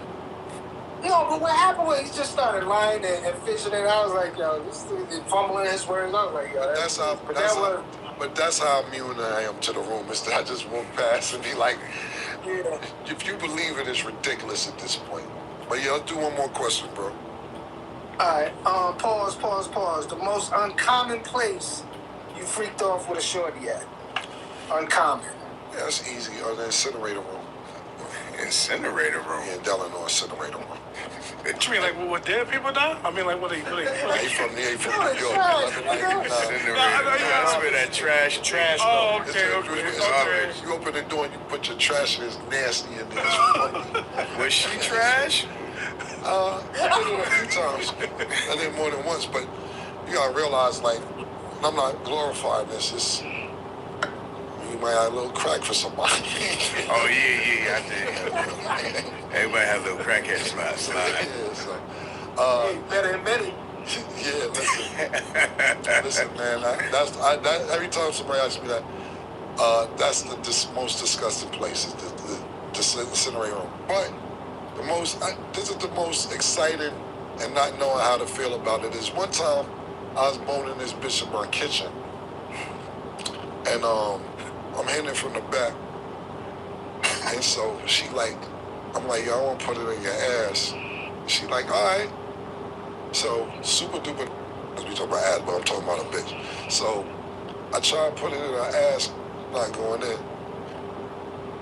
no, but what happened was he just started lying and fidgeting. I was like, yo, this dude fumbling his words. I was like, yo, But that's how immune I am to the rumors that I just walk past and be like, yeah. If you believe it, it's ridiculous at this point. But yeah, let's do one more question, bro. Alright, pause. The most uncommon place you freaked off with a shorty at? Uncommon. Yeah, that's easy. The incinerator room. Incinerator room? Yeah, Delano incinerator room. You mean like what dead people die? I mean like what they He from New York. You that trash. Oh, okay. You open the door and you put your trash in, it's nasty in there. It's funny. Was she trash? I did it a few times. I did it more than once, but you gotta realize, like, I'm not glorifying this. It's, you might have a little crack for somebody. Oh, yeah, I did. Everybody had a little crackhead slide. Hey, better admit it. Yeah, listen, man. Every time somebody asks me that, that's the most disgusting place, is the incinerator room. But this is the most exciting and not knowing how to feel about it is one time I was boning this bitch in my kitchen, and I'm hitting it from the back, and so she like, I'm like, yo, I want to put it in your ass. She like, all right. So super duper, we talking about ass, but I'm talking about a bitch. So I try to put it in her ass, not going in.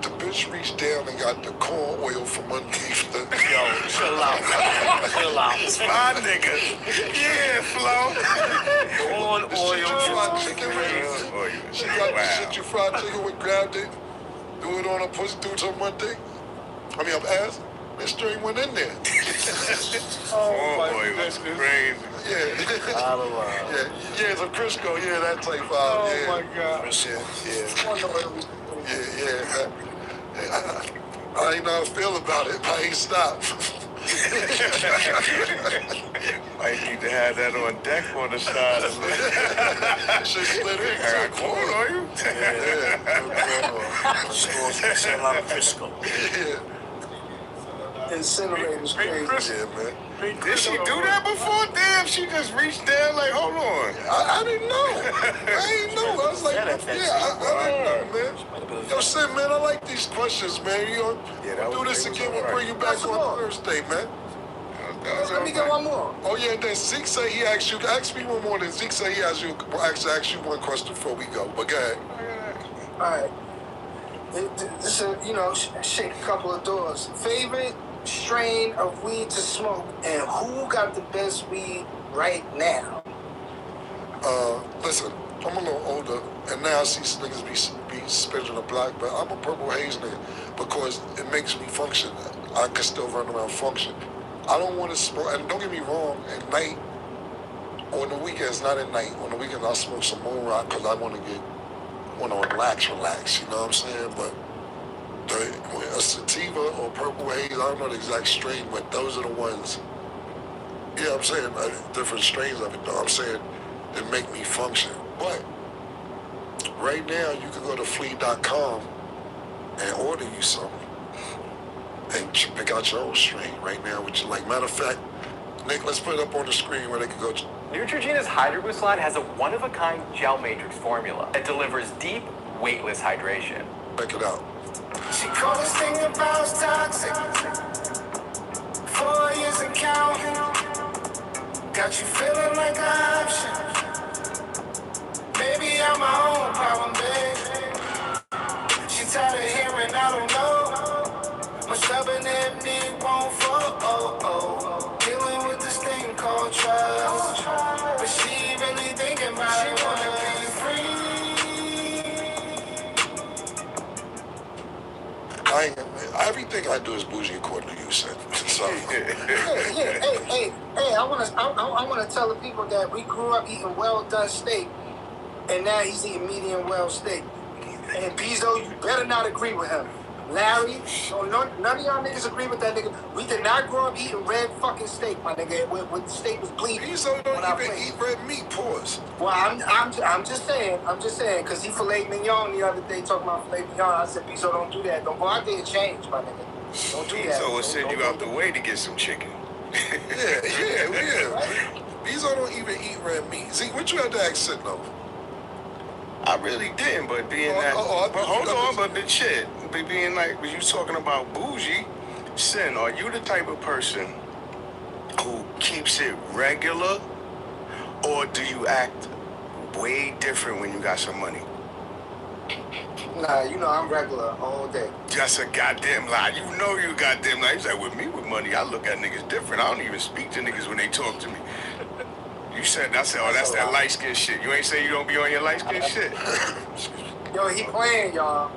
The bitch reached down and got the corn oil from underneath the. Yo, chill out. Chill out. It's my nigga. Yeah, Flo. Corn The shit oil. you fried chicken with. She got the shit you fried chicken with, grabbed it, threw it on her pussy, threw it to one thing. I mean, I'm asking. That straight went in there. Oh boy, that's crazy. Yeah. Yeah, some Crisco, yeah, that type vibe. Oh yeah. my God. Yeah. I ain't know how I feel about it, but I ain't stopped. Might need to have that on deck on the side. Shit split in. I got corn on you? Sell out of Crisco. Yeah. Incinerator's crazy. Yeah, man. Did she do that before? Damn, she just reached down like, hold on. I didn't know. I didn't know. I was like, I didn't know, man. Yo, Sim, man, I like these questions, man. You know, do this again. We'll bring you back on Thursday, man. Let me get one more. Oh, yeah, and then Zeke said he asked you, ask me one more, then Zeke said he asked you one question before we go. But go ahead. All right. This is, shake a couple of doors. Favorite strain of weed to smoke, and who got the best weed right now? Listen, I'm a little older, and now I see niggas be spinning the block, but I'm a Purple Haze nigga because it makes me function. I can still run around function. I don't want to smoke, and don't get me wrong, at night, or on the weekends, not at night. On the weekends, I'll smoke some moon rock because I want to relax, you know what I'm saying? But a sativa or Purple Haze, I don't know the exact strain, but those are the ones, yeah, I'm saying, different strains of it, though. I'm saying, that make me function. But right now, you can go to fleet.com and order you some and pick out your own strain right now, which is like, matter of fact, Nick, let's put it up on the screen where they can go. Neutrogena's Hydro Boost line has a one-of-a-kind gel matrix formula that delivers deep, weightless hydration. Check it out. She called this thing about toxic. 4 years and counting. Got you feeling like an option. Maybe I'm my own problem, babe. She tired of hearing I don't know. My stubborn empty won't fall. Dealing with this thing called trust. But she really thinking about it. Wanna be free. Everything I do is bougie according to you, Sid. So. Hey, I wanna tell the people that we grew up eating well done steak, and now he's eating medium well steak. And Bezo, you better not agree with him. Larry, none of y'all niggas agree with that nigga. We did not grow up eating red fucking steak, my nigga. When the steak was bleeding. Bezo don't even eat red meat. Pause. Well, I'm just saying, because he filet mignon the other day talking about filet mignon. I said, Bezo, don't do that. Don't go out there and change, my nigga. Don't do that. Bezo will send you out the way to get some chicken. Yeah. Bezo don't even eat red meat. See, what you had to ask Sid though? I really didn't, but being but hold on, but the shit, being like, when you talking about bougie, Sin, are you the type of person who keeps it regular, or do you act way different when you got some money? Nah, I'm regular all day. That's a goddamn lie. You know you goddamn lie. He's like, with me with money, I look at niggas different. I don't even speak to niggas when they talk to me. You said, oh, that's that light skin shit. You ain't say you don't be on your light skin shit. Yo, he playing, y'all.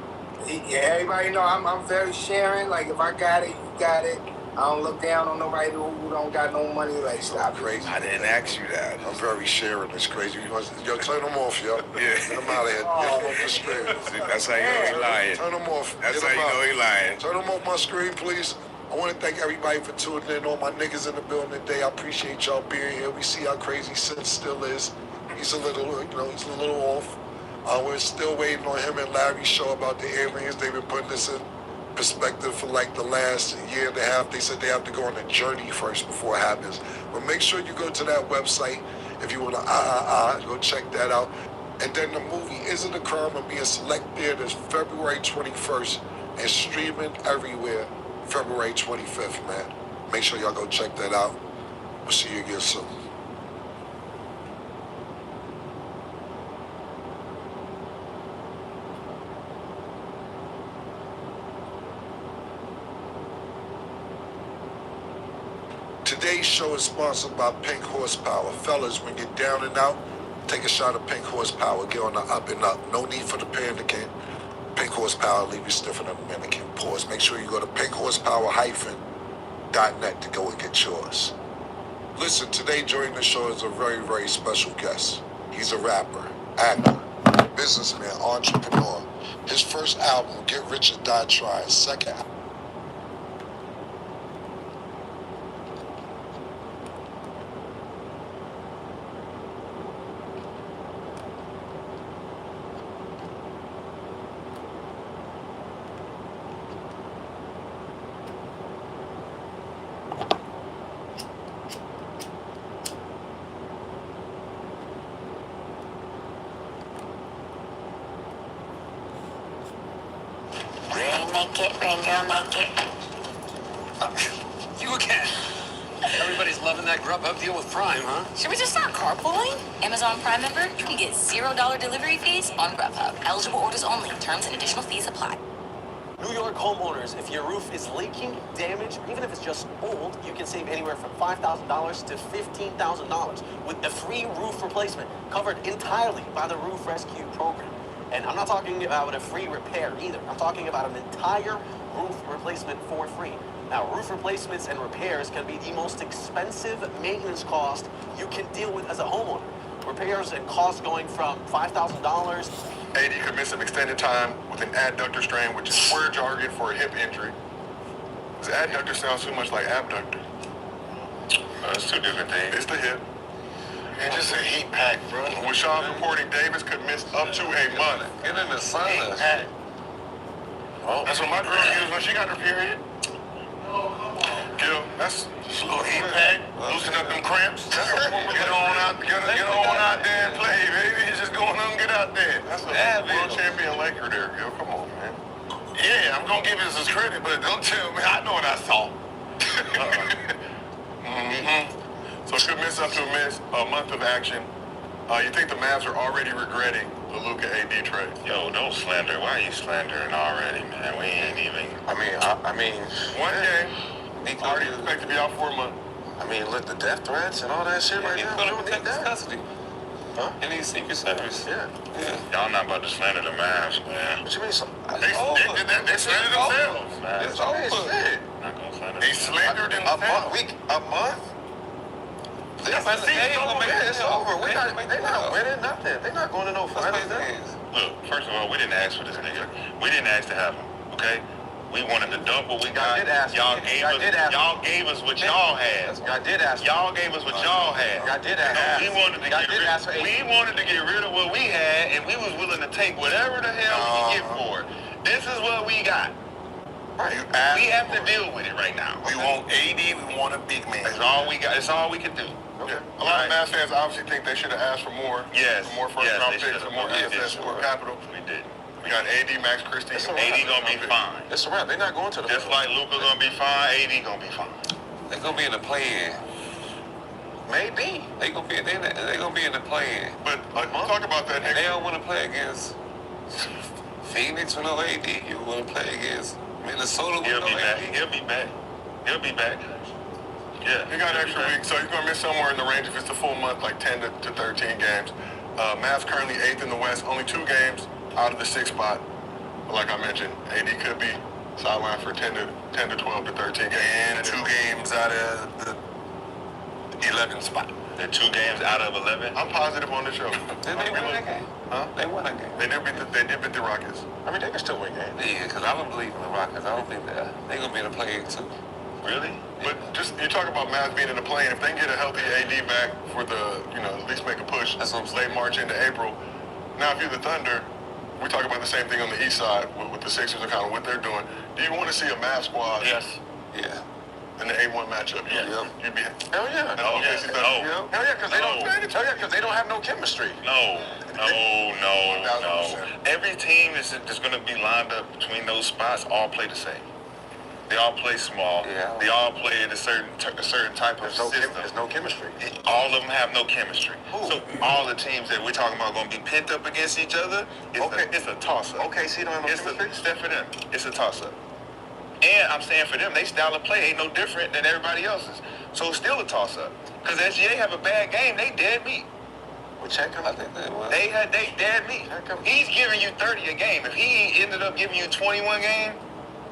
Everybody know I'm very sharing. Like, if I got it, you got it. I don't look down on nobody who don't got no money. Like, stop. Crazy. I didn't ask you that. I'm very sharing. It's crazy. Yo, turn them off, yo. Yeah. Get them out of here. Get them off the screen. That's how you know he lying. Turn them off. That's how you know he lying. Turn them off my screen, please. I want to thank everybody for tuning in. All my niggas in the building today. I appreciate y'all being here. We see how crazy Sid still is. He's a little, he's a little off. We're still waiting on him and Larry's show about the aliens. They've been putting this in perspective for like the last year and a half. They said they have to go on a journey first before it happens. But make sure you go to that website if you want to go check that out. And then the movie Is It a Crime of being select theaters February 21st and streaming everywhere February 25th, man. Make sure y'all go check that out. We'll see you again soon. Today's show is sponsored by Pink Horsepower. Fellas, when you're down and out, take a shot of Pink Horsepower. Get on the up and up. No need for the panicking. Pink Horsepower leave you stiffer than a mannequin. Pause. Make sure you go to pinkhorsepower-net to go and get yours. Listen, today joining the show is a very, very special guest. He's a rapper, actor, businessman, entrepreneur. His first album, Get Rich or Die Trying. Second album. Rain girl, make it. You again. Everybody's loving that Grubhub deal with Prime, huh? Should we just start carpooling? Amazon Prime member, you can get $0 delivery fees on Grubhub. Eligible orders only. Terms and additional fees apply. New York homeowners, if your roof is leaking, damaged, or even if it's just old, you can save anywhere from $5,000 to $15,000 with a free roof replacement covered entirely by the Roof Rescue Program. And I'm not talking about a free repair either. I'm talking about an entire roof replacement for free. Now, roof replacements and repairs can be the most expensive maintenance cost you can deal with as a homeowner. Repairs and costs going from $5,000. AD could miss some extended time with an adductor strain, which is square jargon for a hip injury. Because adductor sounds too much like abductor. That's two different things. It's the hip. And just a heat pack, bro. With Sean reporting Davis could miss up to a month. Get in the sauna. Heat pack. Oh. That's what my girl used when she got her period. Gil, that's just a little heat pack. Loosen up them cramps. Get on out there and play, baby. Just go on and get out there. That's a world champion Laker there, Gil. Come on, man. Yeah, I'm gonna give you some credit, but don't tell me. I know what I saw. So could miss up to a month of action. You think the Mavs are already regretting the Luka AD trade? Yo, don't slander. Why are you slandering already, man? We ain't even. I mean, one game. Already expect to be out for a month. I mean, look, the death threats and all that shit right now. He's gonna take custody. Huh? And he's Secret Service. Yeah. Y'all not about to slander the Mavs, man. What you mean? They slandered themselves. It's over. Not gonna slander. They slandered themselves. A month? It's over. They're not winning nothing. They're not going to no finals. Look, first of all, we didn't ask for this nigga. We didn't ask to have him, okay? We wanted to dump what we got. Y'all gave us what y'all had. I did ask. Y'all gave us what y'all had. I did ask. We wanted to get rid of what we had, and we was willing to take whatever the hell we can get for it. This is what we got. Right. We have to deal with it right now. We want AD. We want a big man. That's all we got. That's all we can do. Okay. A lot of Mavs fans obviously think they should have asked for more. Yes. More first round picks, more assets, more capital. We did. We got AD, Max Christie. AD gonna be fine. It's a wrap. They're not going to the. Just like Luka gonna be fine, AD gonna be fine. They're gonna be in the play-in. Maybe. They're gonna be in the play-in. But talk about that. And they don't want to play against Phoenix with no AD. You want to play against Minnesota with no AD. He'll be back. He'll be back. Yeah. He got an extra week, so he's gonna miss somewhere in the range if it's the full month, like 10 to 13 games. Mavs currently 8th in the West, only 2 games out of the 6th spot. But like I mentioned, AD could be sidelined for 10 to 12 to 13 games. And 2 games out of the 11th spot. They're 2 games out of 11. I'm positive on the show. Did they win that game? Huh? They won that game. They did beat the Rockets. I mean, they can still win games. Yeah, because I don't believe in the Rockets. I don't think they're gonna be in the play-in too. Really? But just you talk about Mavs being in the plane. If they can get a healthy AD back for the, at least make a push. That's what I'm saying. Late March into April. Now, if you're the Thunder, we talk about the same thing on the east side with the Sixers and kind of what they're doing. Do you want to see a Mavs squad? Yes. Yeah. In the A1 matchup? Yes. You'd be Hell yeah. hell yeah. Hell yeah, because they don't. Hell yeah, because they don't have no chemistry. No. Every team is going to be lined up between those spots. All play the same. They all play small. Yeah. They all play in a certain type of system. There's no chemistry. All of them have no chemistry. So all the teams that we're talking about going to be pent up against each other. It's a toss-up. OKC don't have no chemistry. It's for them. It's a toss-up. And I'm saying for them, they style of play ain't no different than everybody else's. So it's still a toss-up. Because SGA have a bad game, they dead meat. Well, check them. They dead meat. He's giving you 30 a game. If he ended up giving you 21 game,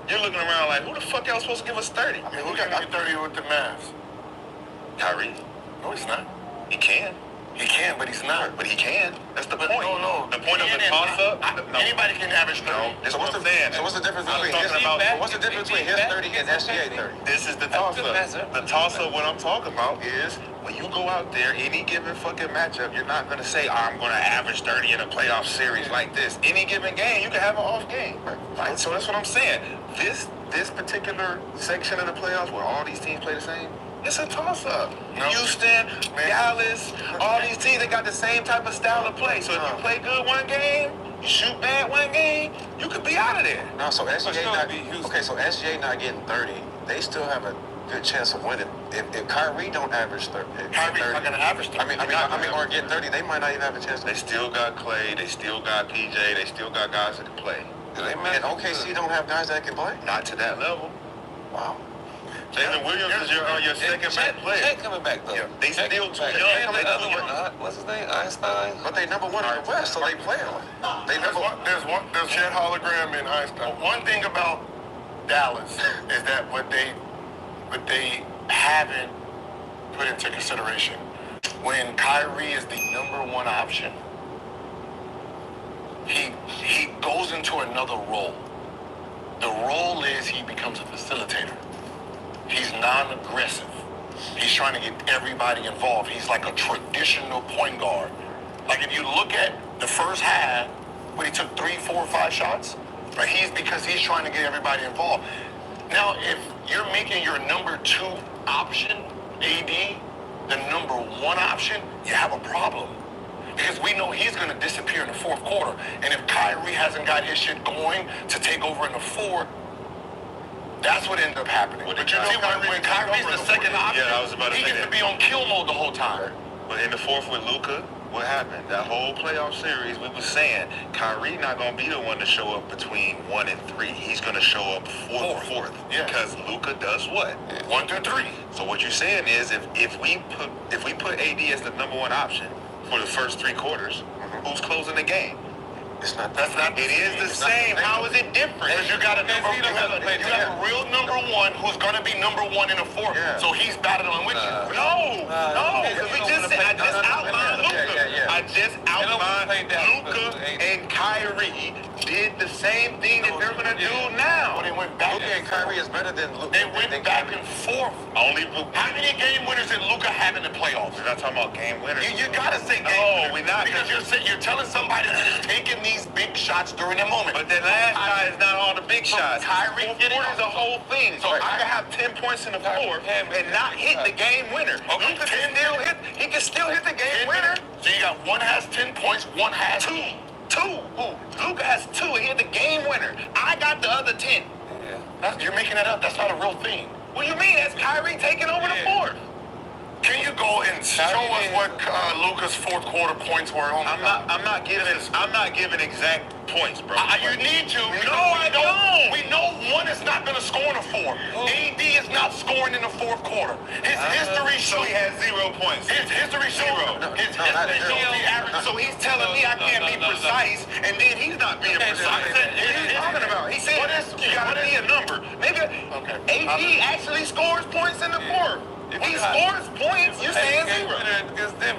you're looking around like, who the fuck else supposed to give us 30? I mean, who got 30 with the Mavs? Kyrie. No, he's not. He can. He can, but he's not. But he can. That's the But point. no. The point of the toss-up. No. Anybody can average 30. No, this is what I'm saying. So what's the difference I'm between talking about- what's the difference between his 30 and SGA 30? This is the toss-up. The toss-up, what I'm talking about is when you go out there, any given fucking matchup, you're not going to say, I'm going to average 30 in a playoff series like this. Any given game, you can have an off game. Right? So that's what I'm saying. This particular section of the playoffs where all these teams play the same, it's a toss-up. No. Houston, Dallas, all these teams, they got the same type of style of play. So if you play good one game, you shoot bad one game, you could be out of there. No, so SGA not. be Houston. Okay, so SGA not getting 30. They still have a good chance of winning. If Kyrie don't average 30, Kyrie's not going to average 30. I mean, or get 30, they might not even have a chance. They still got Clay, they still got PJ, they still got guys that can play. And OKC don't have guys that can play. Not to that level. Wow. Jalen Williams is your second best player. Chet coming back though. Yeah, they Chet still coming too back. young. They other one, what's his name? Einstein. But they number one in the West, so they play them. They There's Chet hologram and Einstein. one thing about Dallas is that what they haven't put into consideration when Kyrie is the number one option, he goes into another role. The role is he becomes a facilitator. He's non-aggressive. He's trying to get everybody involved. He's like a traditional point guard. Like if you look at the first half, when he took 3, 4, 5 shots, right? Because he's trying to get everybody involved. Now, if you're making your number 2 option, AD, the number 1 option, you have a problem. Because we know he's going to disappear in the fourth quarter. And if Kyrie hasn't got his shit going to take over in the fourth, that's what ended up happening. But you know, when Kyrie's the second option, he gets to be on kill mode the whole time. But in the fourth with Luka, what happened? That whole playoff series, we was saying Kyrie not gonna be the one to show up between 1 and 3. He's gonna show up fourth. Yeah. Because Luka does what? 1 through 3. So what you're saying is if we put AD as the number 1 option for the first 3 quarters, who's closing the game? It's not. That's not. It is the same. How is it different? Because you got a you have a real number 1 who's gonna be number 1 in the fourth. So he's battling with you. No. I just outlined Luka and Kyrie did the same thing that they're gonna do now. But they went back. Luka and Kyrie is better than Luka. They went back and forth. How many game winners did Luka have in the playoffs? We're not talking about game winners. You gotta say game winners. we're not. Because you're telling somebody that is taking these big shots during the moment. But the last shot is not all the big shots. Kyrie Fourth quarter is the whole thing. So I can have 10 points in the fourth and not hit the game winner. Okay, Luka can still hit the game winner. So you got one has 10 points, one has 2. Luka has 2 and he hit the game winner. I got the other 10. You're making that up. That's not a real thing. What do you mean? That's Kyrie taking over the fourth. Can you go and show us what Luka's fourth quarter points were? I'm not giving exact points, bro. You need to. No, I don't. We know one is not going to score in the fourth. AD is not scoring in the fourth quarter. His history shows he has 0 points. His history shows his history shows the average. So he's telling me I can't be precise, and then he's not being precise. What are you talking about? He said you got to be a number. Nigga, AD actually scores points in the fourth. He scores points. You're saying 0.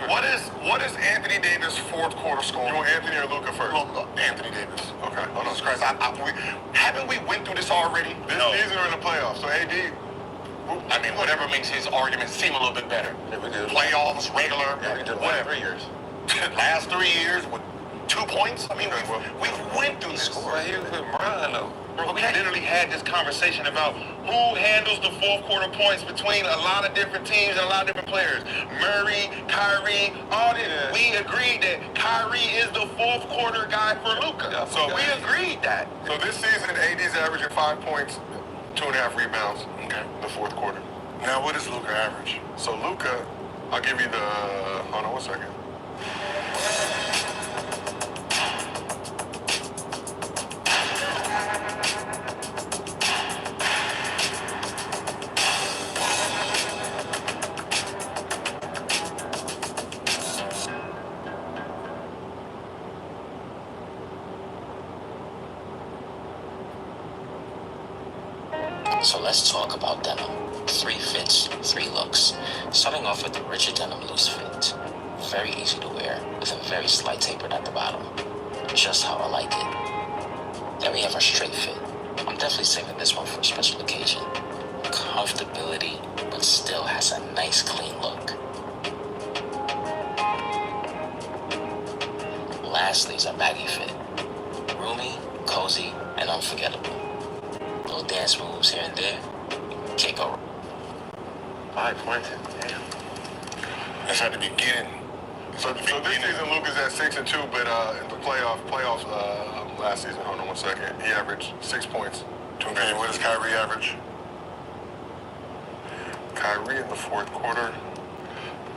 What is Anthony Davis' fourth quarter score? You want Anthony or Luka first? Anthony Davis. Okay. Hold on, Christ. Haven't we went through this already? This season or in the playoffs? So AD. I mean, whatever makes his argument seem a little bit better. Playoffs, regular, Yeah, we did whatever years. Last 3 years with 2 points? I mean, we went through this. Right here with Brian, though. Bro, we literally had this conversation about who handles the fourth quarter points between a lot of different teams and a lot of different players. Murray, Kyrie, all this. Yeah. We agreed that Kyrie is the fourth quarter guy for Luka. Yeah, so we agreed that. So this season, AD's averaging 5 points, 2.5 rebounds. Okay. In the fourth quarter. Now, what does Luka average? So Luka, I'll give you the. Hold on 1 second. So let's talk about denim. 3 fits, 3 looks. Starting off with the Richard Denim loose fit. Very easy to wear, with a very slight taper at the bottom. Just how I like it. Then we have our straight fit. I'm definitely saving this one for a special occasion. Comfortability, but still has a nice clean look. Lastly is our baggy fit. Roomy, cozy, and unforgettable. Little dance moves here and there. Can't go wrong. 5 points. Damn. That's at the beginning. So this season, Luka's at 6-2, but in the playoffs last season, hold on 1 second, he averaged 6 points. Okay, what does Kyrie average? Kyrie in the fourth quarter,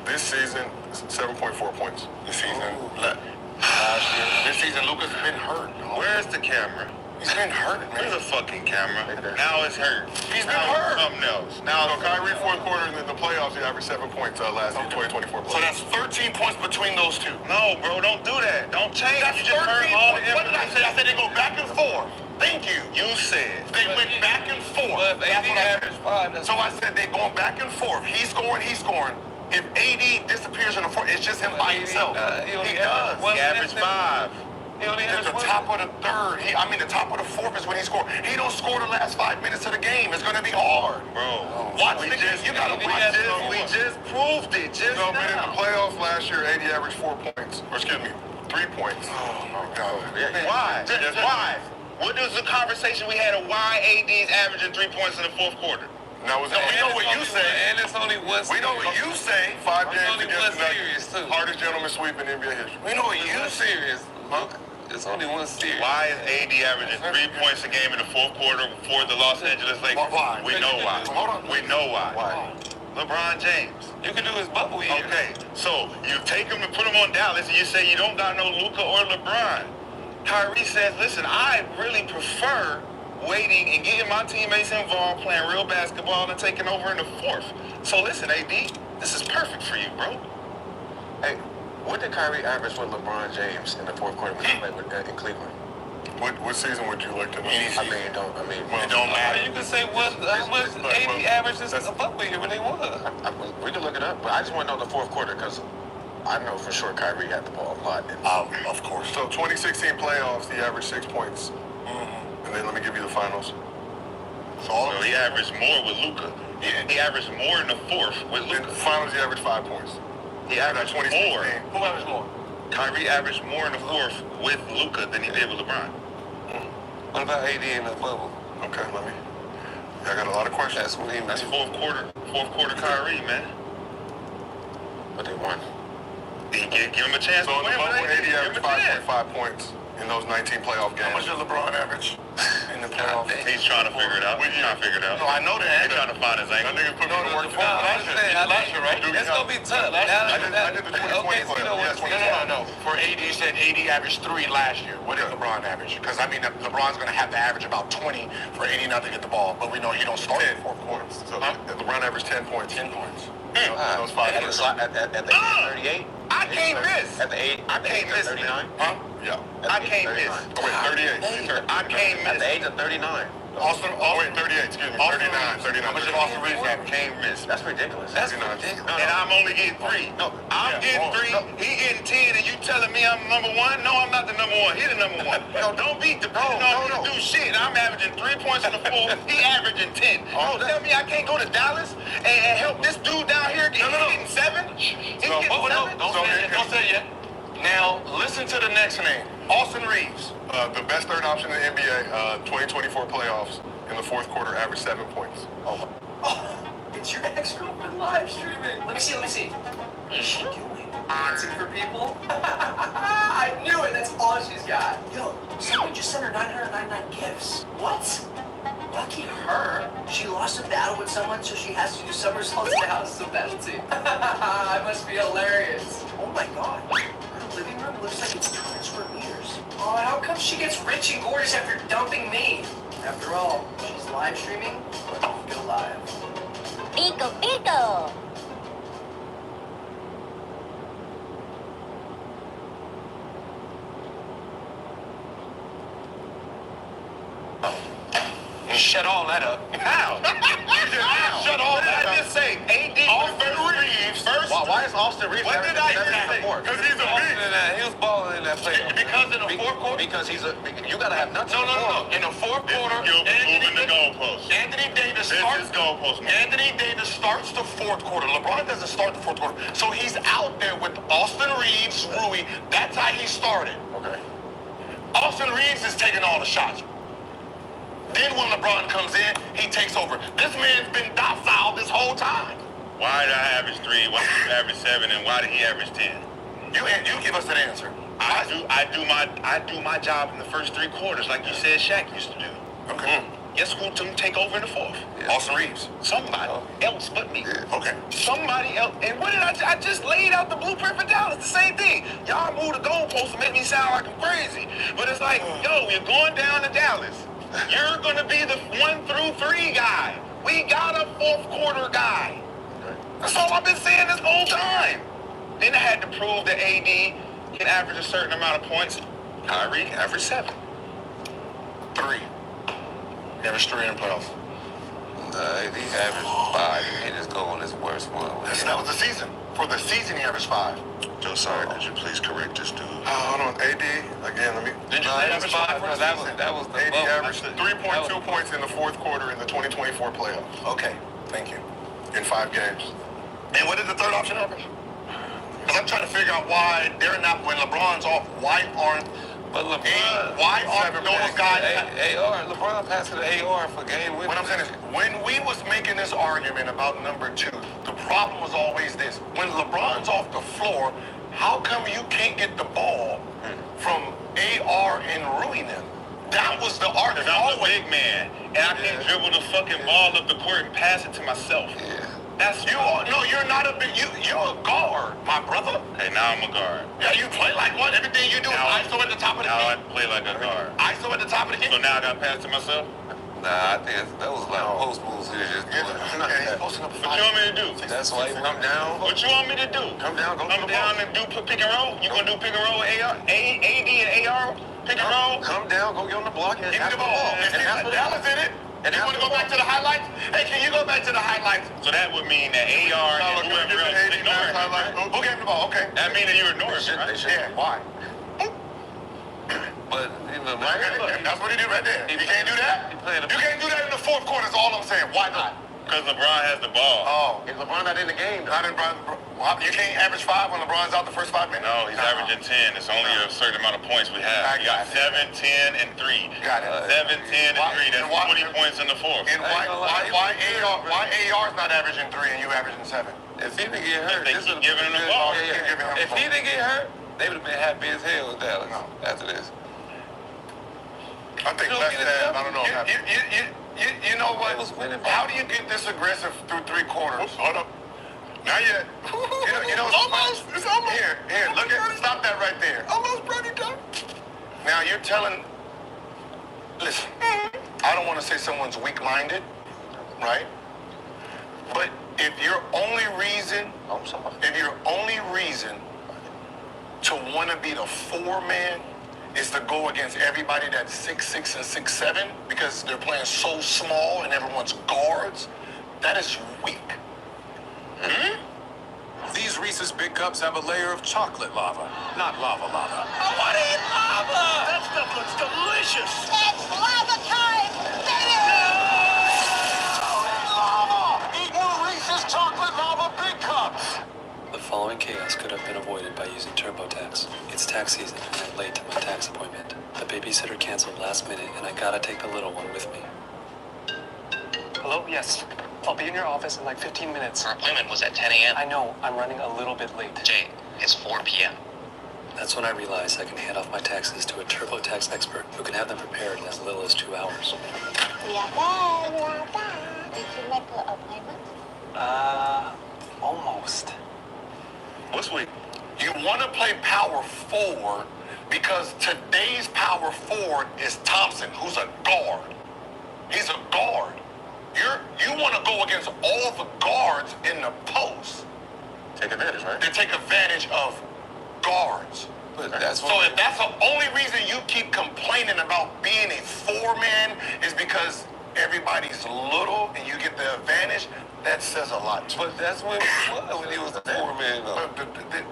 this season, 7.4 points. This season, last year. This season, Luka's been hurt. Where's the camera? He's been hurt, man. Where's the fucking camera? Now it's hurt. He's been hurt. Something else. Now So Kyrie fourth quarter in the playoffs, he averaged 7 points last year, 2024 playoffs. So that's 13 points between those two. No, bro, don't do that. Don't change. That's You just heard 13 all points. the What did I say? I said they go back and forth. Thank you. You said. They went back and forth. But That's AD what I averaged said. 5. So I said they going back and forth. He's scoring, he's scoring. If AD disappears in the fourth, it's just him by himself. He only He does. He averaged 5. He only At the top of the third, the top of the fourth is when he scored. He don't score the last 5 minutes of the game. It's gonna be hard. Bro, Watch the game. You gotta watch this. we just proved it just No, but in the now. playoffs last year, AD averaged 4 points. Or excuse me, 3 points. Oh my God. Why? Why? What was the conversation we had of why AD's averaging 3 points in the fourth quarter? Now, we know what you say. And it's only one We know what you say. 5 games only against one the series, Nuggets. too. Hardest gentleman sweep in NBA history. We know what you serious, Monk. It's only one series. Why is AD averaging 3 points a game in the fourth quarter for the Los Angeles Lakers? Why? We know why. Hold on. We know why. Why? LeBron James. You can do his bubble year. Okay, so you take him and put him on Dallas, and you say you don't got no Luka or LeBron. Kyrie says, listen, I really prefer waiting and getting my teammates involved, playing real basketball, and taking over in the fourth. So listen, AD, this is perfect for you, bro. Hey, what did Kyrie average with LeBron James in the fourth quarter when he played in Cleveland? What season would you like to know? Any season. It don't matter. You can say how much AD averages a bubble year when they won. We can look it up, but I just want to know the fourth quarter because I know for sure Kyrie had the ball a lot. Of course. So 2016 playoffs, he averaged 6 points. And then let me give you the finals. So he averaged more with Luka. He averaged more in the fourth with In Luka. the finals, he averaged 5 points. He averaged more. Who averaged more? Kyrie averaged more in the fourth with Luka than he did with LeBron. What about AD in the bubble? Okay, I got a lot of questions. That's when he That's fourth quarter Kyrie, man. But they won. Give him a chance So to in the win. bubble, Give AD him averaged a chance. 5.5 points in those 19 playoff games. How much did LeBron average in the playoffs? He's trying to figure it out. He's trying to figure it out. No, I know that. He's trying to find his That angle. nigga put me to work. I understand. Last year, right? It's gonna be tough. I did the 2020 Okay, so you know what? playoffs. No. For AD, you said AD averaged 3 last year. What did LeBron average? Because, LeBron's going to have to average about 20 for AD not to get the ball. But we know he don't start in the fourth quarter. So LeBron averaged 10 points. 10 points. Those 5 At quarters. the 38? I can't miss. At the 8? I can't miss. 39? Huh? Yeah. I can't miss. Oh, wait, 38. I can't At the miss. age of 39? Austin, 38, excuse me. 39. How much did Austin Reeves average? Can't miss. That's ridiculous. That's 39. ridiculous. And I'm only getting 3. No. I'm getting 3. He getting 10, and you telling me I'm number 1? No, I'm not the number 1. He the number 1. Don't be depending on me to do shit. I'm averaging 3 points in the fourth. He averaging 10. Tell me I can't go to Dallas and help this dude down here get getting 7? He's getting 7? Don't say it yet. Now, listen to the next name. Austin Reeves. The best third option in the NBA, 2024 playoffs. In the fourth quarter, averaged 7 points. Oh, it's your ex-girlfriend live streaming. Let me see. What is she doing? Dancing for people? I knew it. That's all she's got. Yo, someone just sent her 999 gifts. What? Lucky her. She lost a battle with someone, so she has to do somersaults in the house as a penalty. It must be hilarious. Oh my god. Her living room looks like it's 200 square meters. Oh, how come she gets rich and gorgeous after dumping me? After all, she's live streaming, but go live. Pico, pico. Shut all that up. How? Shut all that up. What did I just say? AD Austin Reeves. First. Why is Austin Reeves? What did I just say? Because he's a beast. He was balling in that play. Because in the fourth quarter. Because he's a. You gotta have nuts. No. In the fourth quarter, Moving the goalpost. Anthony Davis starts. Anthony Davis starts the fourth quarter. LeBron doesn't start the fourth quarter, so he's out there with Austin Reeves, Rui. That's how he started. Okay. Austin Reeves is taking all the shots. Then when LeBron comes in, he takes over. This man's been docile this whole time. Why did I average 3? Why did you average 7? And why did he average 10? You give us an answer. I do my job in the first 3 quarters, like you said Shaq used to do. Okay. Guess who to take over in the fourth? Austin Reeves. Somebody else but me. Okay. Somebody else. And what did I just laid out the blueprint for Dallas. The same thing. Y'all move the goalposts to make me sound like I'm crazy. But it's like, yo, we're going down to Dallas. You're going to be the 1 through 3 guy. We got a fourth quarter guy. That's all I've been saying this whole time. Then I had to prove that AD can average a certain amount of points. Kyrie averaged 7. 3. He averaged 3 in the playoffs. AD averaged 5. He just go on his worst one. That was the season. For the season, he averaged 5. Josiah, could you please correct this dude? Hold on, AD, again, let me... Did you say average 5 for the season? That was the AD bubble. averaged 3.2 points in the fourth quarter in the 2024 playoffs. Okay, thank you. In 5 games. And what did the third option average? Because I'm trying to figure out why they're not, when LeBron's off, why aren't those guys... LeBron passed to the AR for game winning. What I'm saying is, when we was making this argument about number 2, the problem was always this. When LeBron's off the floor, how come you can't get the ball from AR and Rui them? That was the argument. Because I'm a big man, and I can't dribble the fucking ball up the court and pass it to myself. Yeah. That's you. No, you're not a big. You're a guard, my brother. Hey, now I'm a guard. Yeah, you play like one. Everything you do is ISO at the top of the Now I key. play like a guard. ISO at the top of the key. So now I got to pass to myself? Nah, I think that was like post moves he was just doing. He's posting up. What you want me to do? That's why he Come down. What you want me to do? Come down. Go Come down and do pick and roll? You gonna do pick and roll with AD and AR? Pick and roll? Come down, go get on the block, and Give me the ball. And Dallas in it. And you want to go back to the highlights? Hey, can you go back to the highlights? So that would mean that AR and whoever else ignore it. Who gave him the ball? Okay. That means that you ignore it, right? Yeah. Why? But, you know, That's what he did right there. You can't do that? You can't do that in the fourth quarter is all I'm saying. Why not? Because LeBron has the ball. Oh. If LeBron not in the game, You can't average 5 when LeBron's out the first 5 minutes? No, he's averaging 10. It's only a certain amount of points we have. I We got got it. 7, 10, and 3. Got it. 7, 10, and 3. That's 20 points in the fourth. And why AR's not averaging 3 and you averaging 7? if he didn't get hurt, They this keep would giving him the ball. If he didn't get hurt, they would have been happy as hell with Dallas after this. I think You don't that's get it that. done. I don't know. You know what? How do you get this aggressive through 3 quarters? Hold up. Not yet. You know almost. It's almost. Here, look at. Stop that right there. Almost, Brody. Now you're telling. Listen, I don't want to say someone's weak-minded, right? But if your only reason to want to be the 4-man is to go against everybody that's 6'6" and 6'7" because they're playing so small and everyone's guards, that is weak. These Reese's Big Cups have a layer of chocolate lava, not lava lava. I want to eat lava! That stuff looks delicious! It's lava time, baby! Lava! Eat new Reese's Chocolate Lava Big Cups! The following chaos could have been avoided by using TurboTax. It's It's tax season and I'm late to my tax appointment. The babysitter canceled last minute and I gotta take the little one with me. Hello? Yes. I'll be in your office in like 15 minutes. Our appointment was at 10 a.m. I know, I'm running a little bit late. Jay, it's 4 p.m. That's when I realized I can hand off my taxes to a TurboTax expert who can have them prepared in as little as 2 hours. We are back. We are back. Did you make an appointment? Almost. What's we? You want to play power forward because today's power forward is Thompson, who's a guard. He's a guard. You want to go against all the guards in the post. Take advantage, right? They take advantage of guards. But that's So if that's the only reason you keep complaining about being a four-man is because everybody's little and you get the advantage, that says a lot. But that's when he was the 4-man though.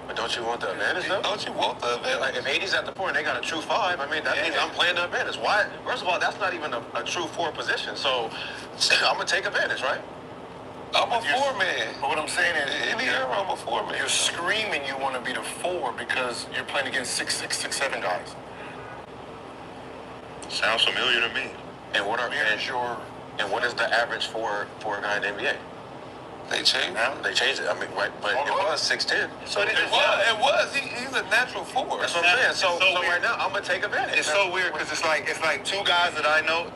But don't you want the advantage though? Don't you want the advantage? Like if AD's at the 4 and they got a true 5, I mean that means I'm playing the advantage. Why? First of all, that's not even a true 4 position. So I'm gonna take advantage, right? I'm a 4-man. But what I'm saying is, in the era, I'm a 4-man. You're screaming you want to be the 4 because you're playing against 6'6", 6'7" guys. Sounds familiar to me. And what is the average for a guy in the NBA? They changed. They changed it. I mean, right, but it was 6'10". So it was. He's a natural 4. That's what I'm saying. So right now I'm gonna take advantage. It's so weird because it's like two guys that I know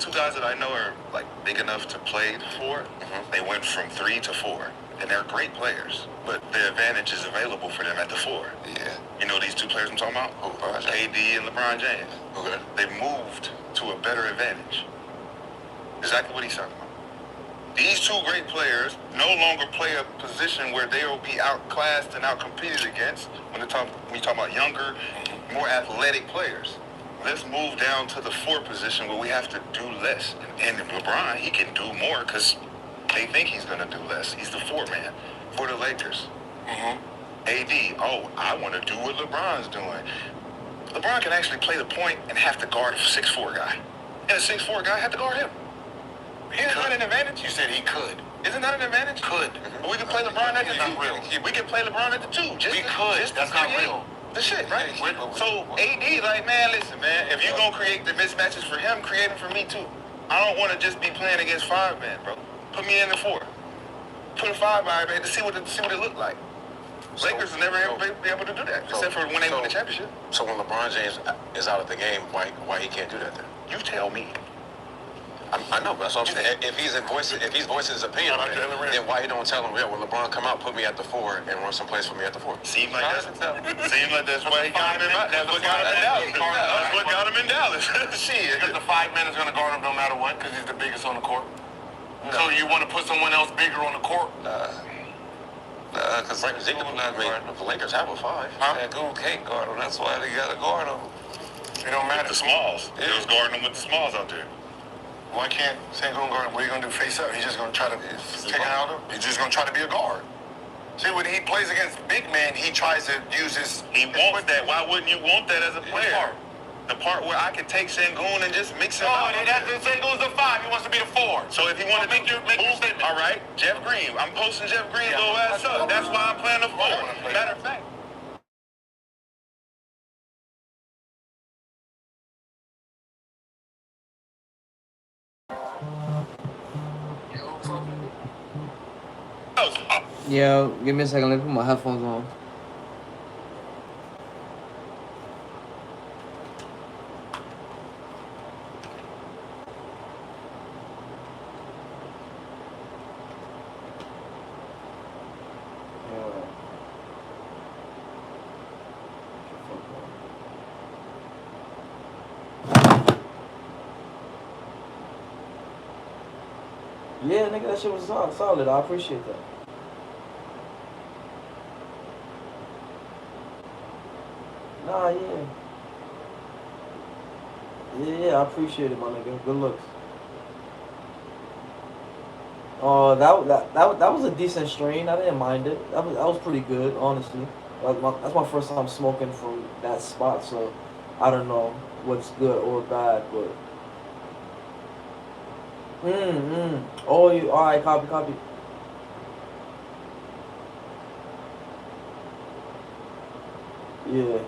are like big enough to play the 4. They went from 3 to 4, and they're great players. But the advantage is available for them at the 4. Yeah. You know these two players I'm talking about? AD and LeBron James. Okay. They moved to a better advantage. Exactly what he's talking about. These two great players no longer play a position where they will be outclassed and outcompeted against when you talk about younger, more athletic players. Let's move down to the 4 position where we have to do less. And LeBron, he can do more because they think he's going to do less. He's the 4-man for the Lakers. AD, I want to do what LeBron's doing. LeBron can actually play the point and have to guard a 6'4" guy. And a 6'4" guy had to guard him. Isn't that an advantage? You said he could. Isn't that an advantage? Could. We can play LeBron at the 2. We can play LeBron at the 2. That's not real. The shit, right? So AD, like, man, listen, man. If you're gonna create the mismatches for him, create them for me too. I don't want to just be playing against 5-man, bro. Put me in the 4. Put a 5 by man to see what it looked like. Lakers will never be able to do that, except for when they win the championship. So when LeBron James is out of the game, why he can't do that then? You tell me. I know, but that's what I'm saying. If he's voicing his opinion on it, then why you don't tell him, when LeBron come out, put me at the 4 and run someplace for me at the 4? Seems like that's why he got him in Dallas. That's what got him in Dallas. Shit. Because the 5-man is going to guard him no matter what, because he's the biggest on the court. No. So you want to put someone else bigger on the court? Because the Lakers have a 5. Sengun can't guard him. That's why they got to guard him. It don't matter. The smalls. He was guarding them with the smalls out there. Why can't Sengun guard him? What are you going to do, face up? He's just going to try to take it out of him? He's just going to try to be a guard. See, when he plays against big men, he tries to use his... He wants that. Why wouldn't you want that as a player? The part where I can take Sengun and just mix him out. Sengun's the 5. He wants to be the 4. So if he want to make your statement. All right, Jeff Green. I'm posting Jeff Green's little ass up. That's why I'm playing the 4. Matter of fact. Yo, give me a second. Let me put my headphones on. Yeah, nigga, that shit was solid. I appreciate that. Nah, yeah. Yeah, I appreciate it, my nigga. Good looks. That was a decent strain. I didn't mind it. That was pretty good, honestly. That's my first time smoking from that spot, so I don't know what's good or bad, but. Oh, you alright? Copy. Yeah.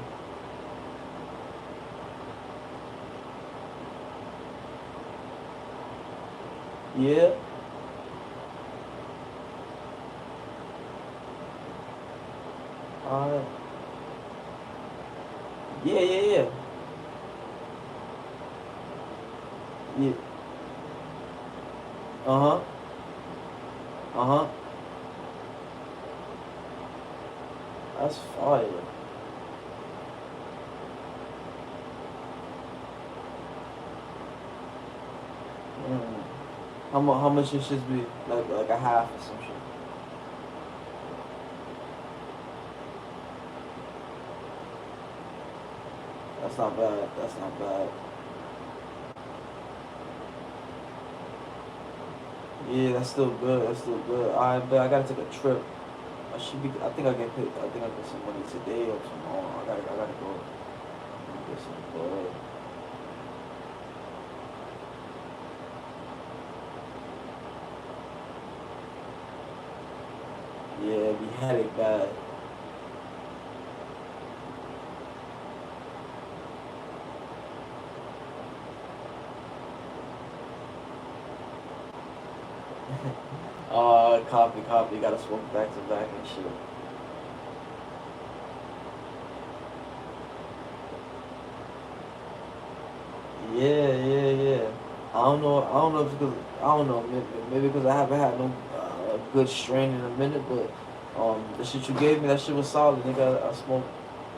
Yeah. Alright. Yeah, yeah, yeah. Yeah. Uh-huh. Uh-huh. That's fire. Mm. How much it should be? Like a half or some shit. That's not bad. That's not bad. Yeah, that's still good. That's still good. Alright, but I gotta take a trip. I should be. I think I get paid. I think I get some money today or tomorrow. I gotta go get some bread. Yeah, we had it bad. Copy. Gotta smoke back to back and shit. Yeah. I don't know if it's because I don't know. Maybe because I haven't had no good strain in a minute. But the shit you gave me, that shit was solid, nigga. I smoked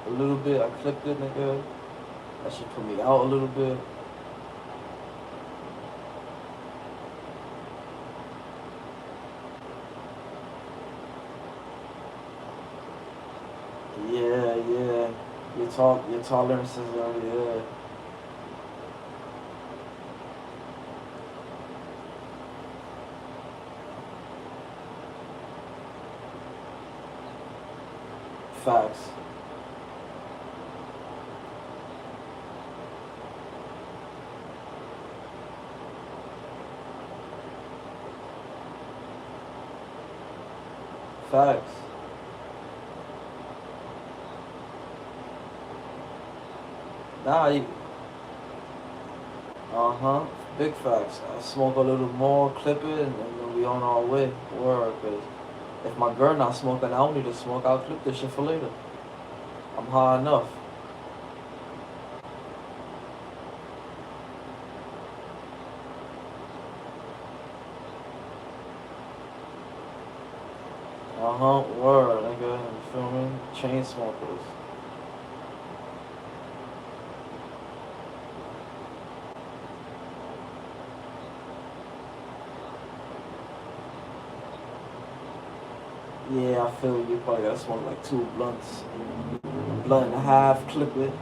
a little bit. I clipped it, nigga. That shit put me out a little bit. Yeah. Your tolerances are, yeah. Facts. Facts. Nah, uh-huh. Big facts. I smoke a little more, clip it, and then we on our way. Word, cause if my girl not smoking, I don't need to smoke. I'll clip this shit for later. I'm high enough. Uh-huh. Word, nigga. You feel me? Chain smokers. Yeah, I feel you. Probably gotta smoke like 2 blunts. A blunt and a half, clip it.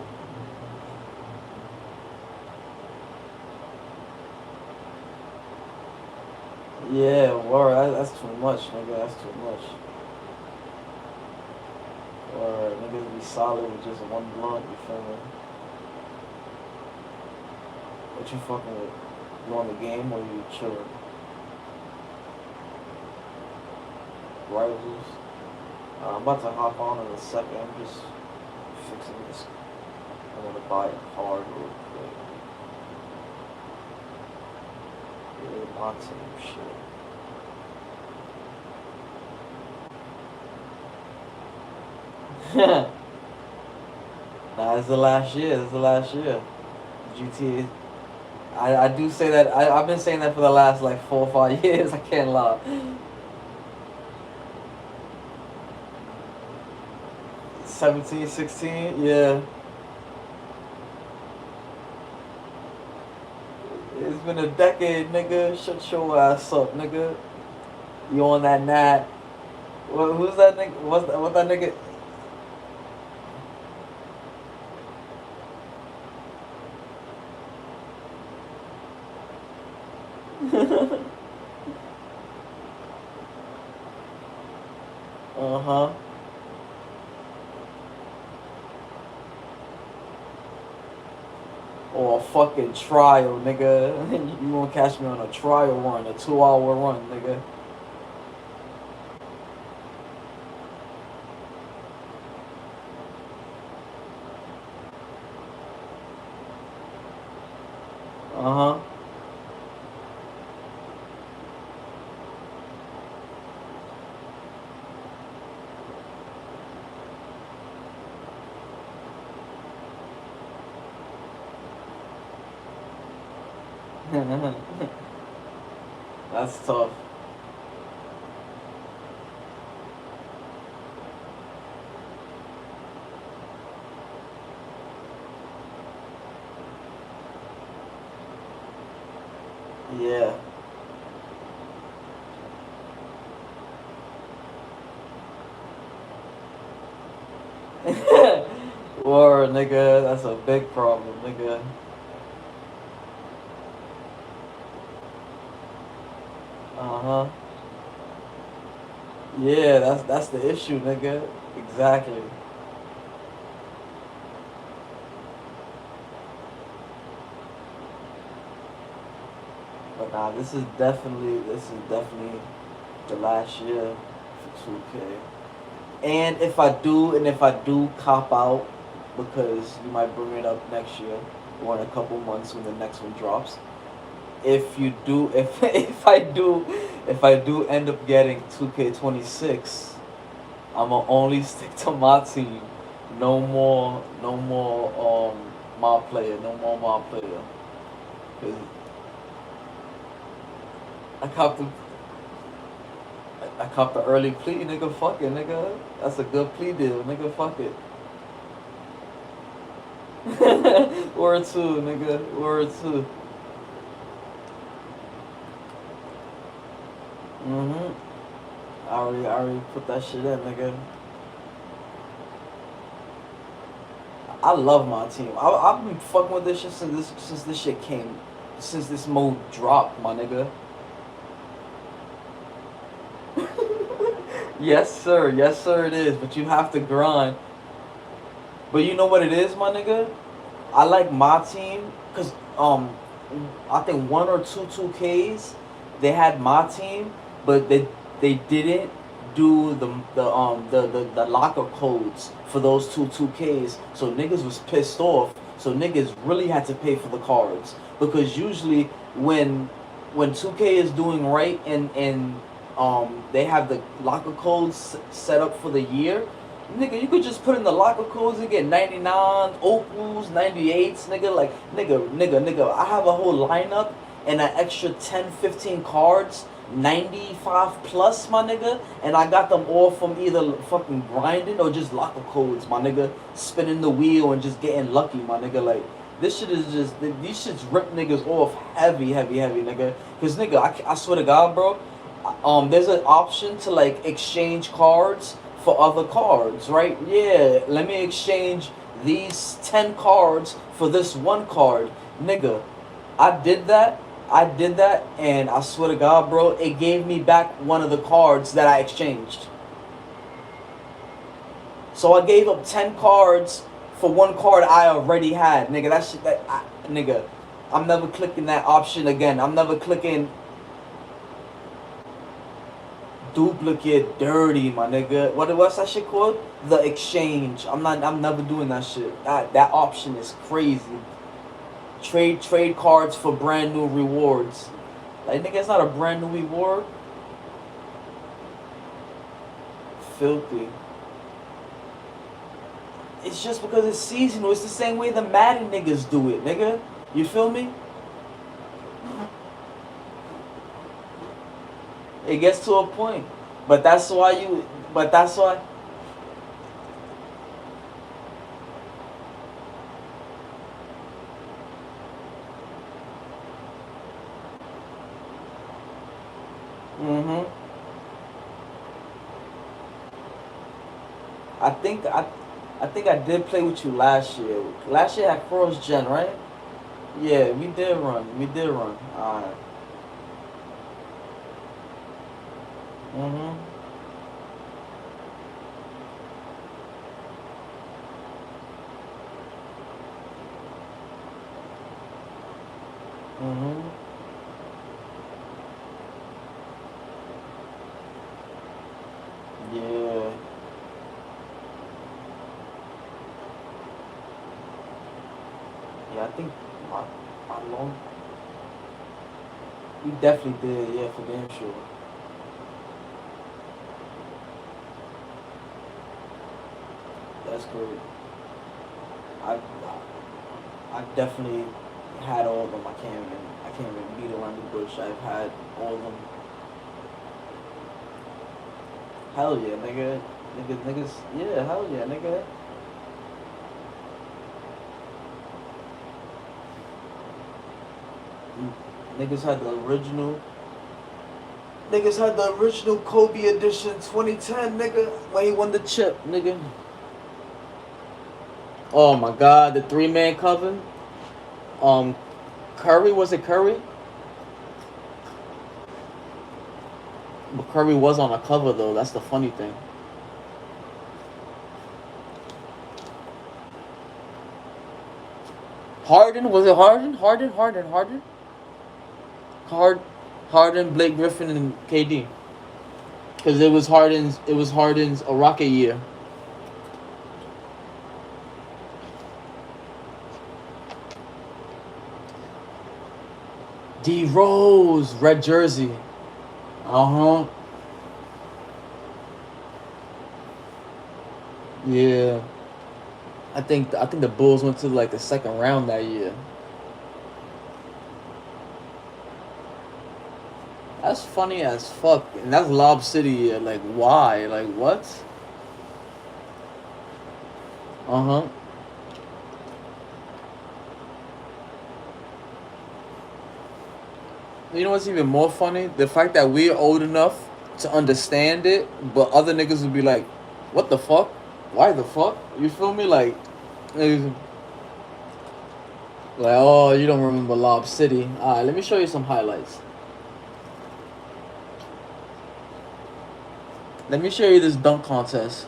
Yeah, word. That's too much, nigga. That's too much. Or niggas be solid with just 1 blunt, you feel me? What you fucking with? You on the game or you chilling? Rivals. I'm about to hop on in a second. I'm just fixing this. I want to buy a card real quick. Yeah, my team shit. Nah, it's the last year. It's the last year. GTA. I do say that. I've been saying that for the last like 4 or 5 years. I can't lie. 17, 16, yeah. It's been a decade, nigga. Shut your ass up, nigga. You on that nat? Who's that nigga? What that nigga? Uh-huh. Or a fucking trial, nigga. You gonna catch me on a trial run, a 2-hour run, nigga. Uh-huh. That's tough. Yeah. Word, nigga. That's a big problem, nigga. Uh-huh. Yeah, that's the issue, nigga. Exactly. But nah, this is definitely the last year for 2K. And if I do cop out, because you might bring it up next year or in a couple months when the next one drops. If you do, if I do end up getting 2K26, I'ma only stick to my team. No more my player. No more my player. 'Cause I copped the early plea, nigga. Fuck it, nigga. That's a good plea deal, nigga. Fuck it. Word two, nigga. Word two. I already put that shit in, nigga. I love my team. I've been fucking with this shit since this shit came, since this mode dropped, my nigga. Yes, sir. Yes, sir. It is. But you have to grind. But you know what it is, my nigga? I like my team because I think 1 or 2 2Ks they had my team, but they didn't do the locker codes for those 2 2Ks. So niggas was pissed off. So niggas really had to pay for the cards, because usually when 2K is doing right and they have the locker codes set up for the year, nigga, you could just put in the locker codes and get 99 Opals, 98s, nigga. Like, nigga. I have a whole lineup and an extra 10, 15 cards, 95 plus, my nigga. And I got them all from either fucking grinding or just locker codes, my nigga. Spinning the wheel and just getting lucky, my nigga. Like, this shit is just, these shits rip niggas off heavy, nigga. Because, nigga, I swear to God, bro, there's an option to, like, exchange cards for other cards, right? Yeah, let me exchange these 10 cards for this one card. Nigga, I did that, and I swear to God, bro, it gave me back one of the cards that I exchanged. So I gave up 10 cards for one card I already had. Nigga, that shit, nigga, I'm never clicking that option again. I'm never clicking duplicate dirty, my nigga. What's that shit called? The exchange. I'm never doing that shit. That option is crazy. Trade cards for brand new rewards. Like, nigga, it's not a brand new reward. Filthy. It's just because it's seasonal. It's the same way the Madden niggas do it, nigga. You feel me? It gets to a point. But that's why I think I did play with you last year. Last year at Cross Gen, right? Yeah, we did run. Alright. Yeah. Yeah, I think my long. We definitely did, yeah, for damn sure. That's great. I definitely had all of them. I can't can't even beat around the bush. I've had all of them. Hell yeah, nigga. Niggas, yeah, hell yeah, nigga. Niggas had the original. Niggas had the original Kobe edition 2010, nigga, when he won the chip, nigga. Oh my god, the 3-man cover. Curry, was it Curry? But Curry was on a cover though, that's the funny thing. Harden, was it Harden? Harden, Blake Griffin, and KD. Because it was Harden's a Rocket year. D Rose, red jersey. Yeah. I think the Bulls went to like the second round that year. That's funny as fuck. And that's Lob City year. Like, why? Like, what? You know what's even more funny? The fact that we're old enough to understand it, but other niggas would be like, what the fuck? Why the fuck? You feel me? Like, oh, you don't remember Lob City. Alright, let me show you some highlights. Let me show you this dunk contest.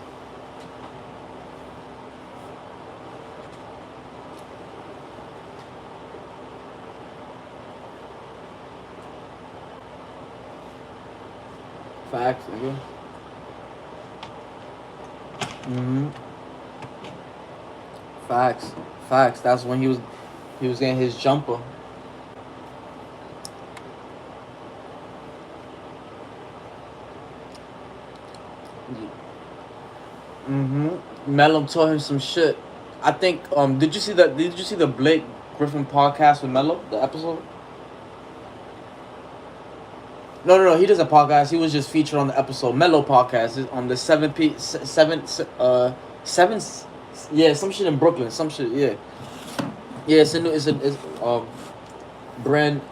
Facts, nigga. Facts. That's when he was getting his jumper. Melo taught him some shit. I think. Did you see the Blake Griffin podcast with Melo? The episode. No. He doesn't podcast. He was just featured on the episode. Melo podcast is on the 7. Yeah, some shit in Brooklyn. Some shit. Yeah. Yeah, it's brand.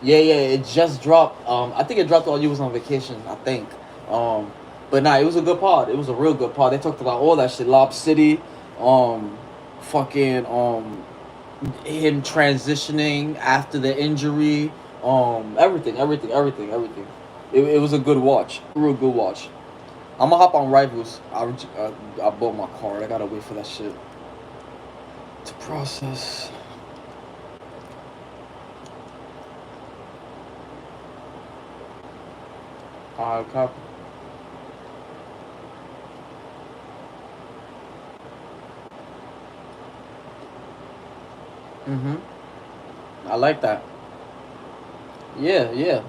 Yeah. It just dropped. I think it dropped while you was on vacation. I think. But nah, it was a good pod. It was a real good pod. They talked about all that shit. Lob City, fucking him transitioning after the injury, everything. It was a good watch. Real good watch. I'm gonna hop on Rivals. I bought my card. I gotta wait for that shit to process. Alright, copy. I like that. Yeah.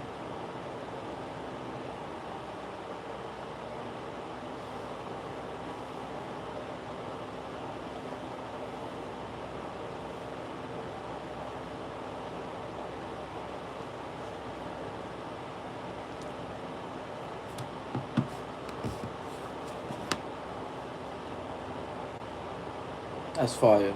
That's fire.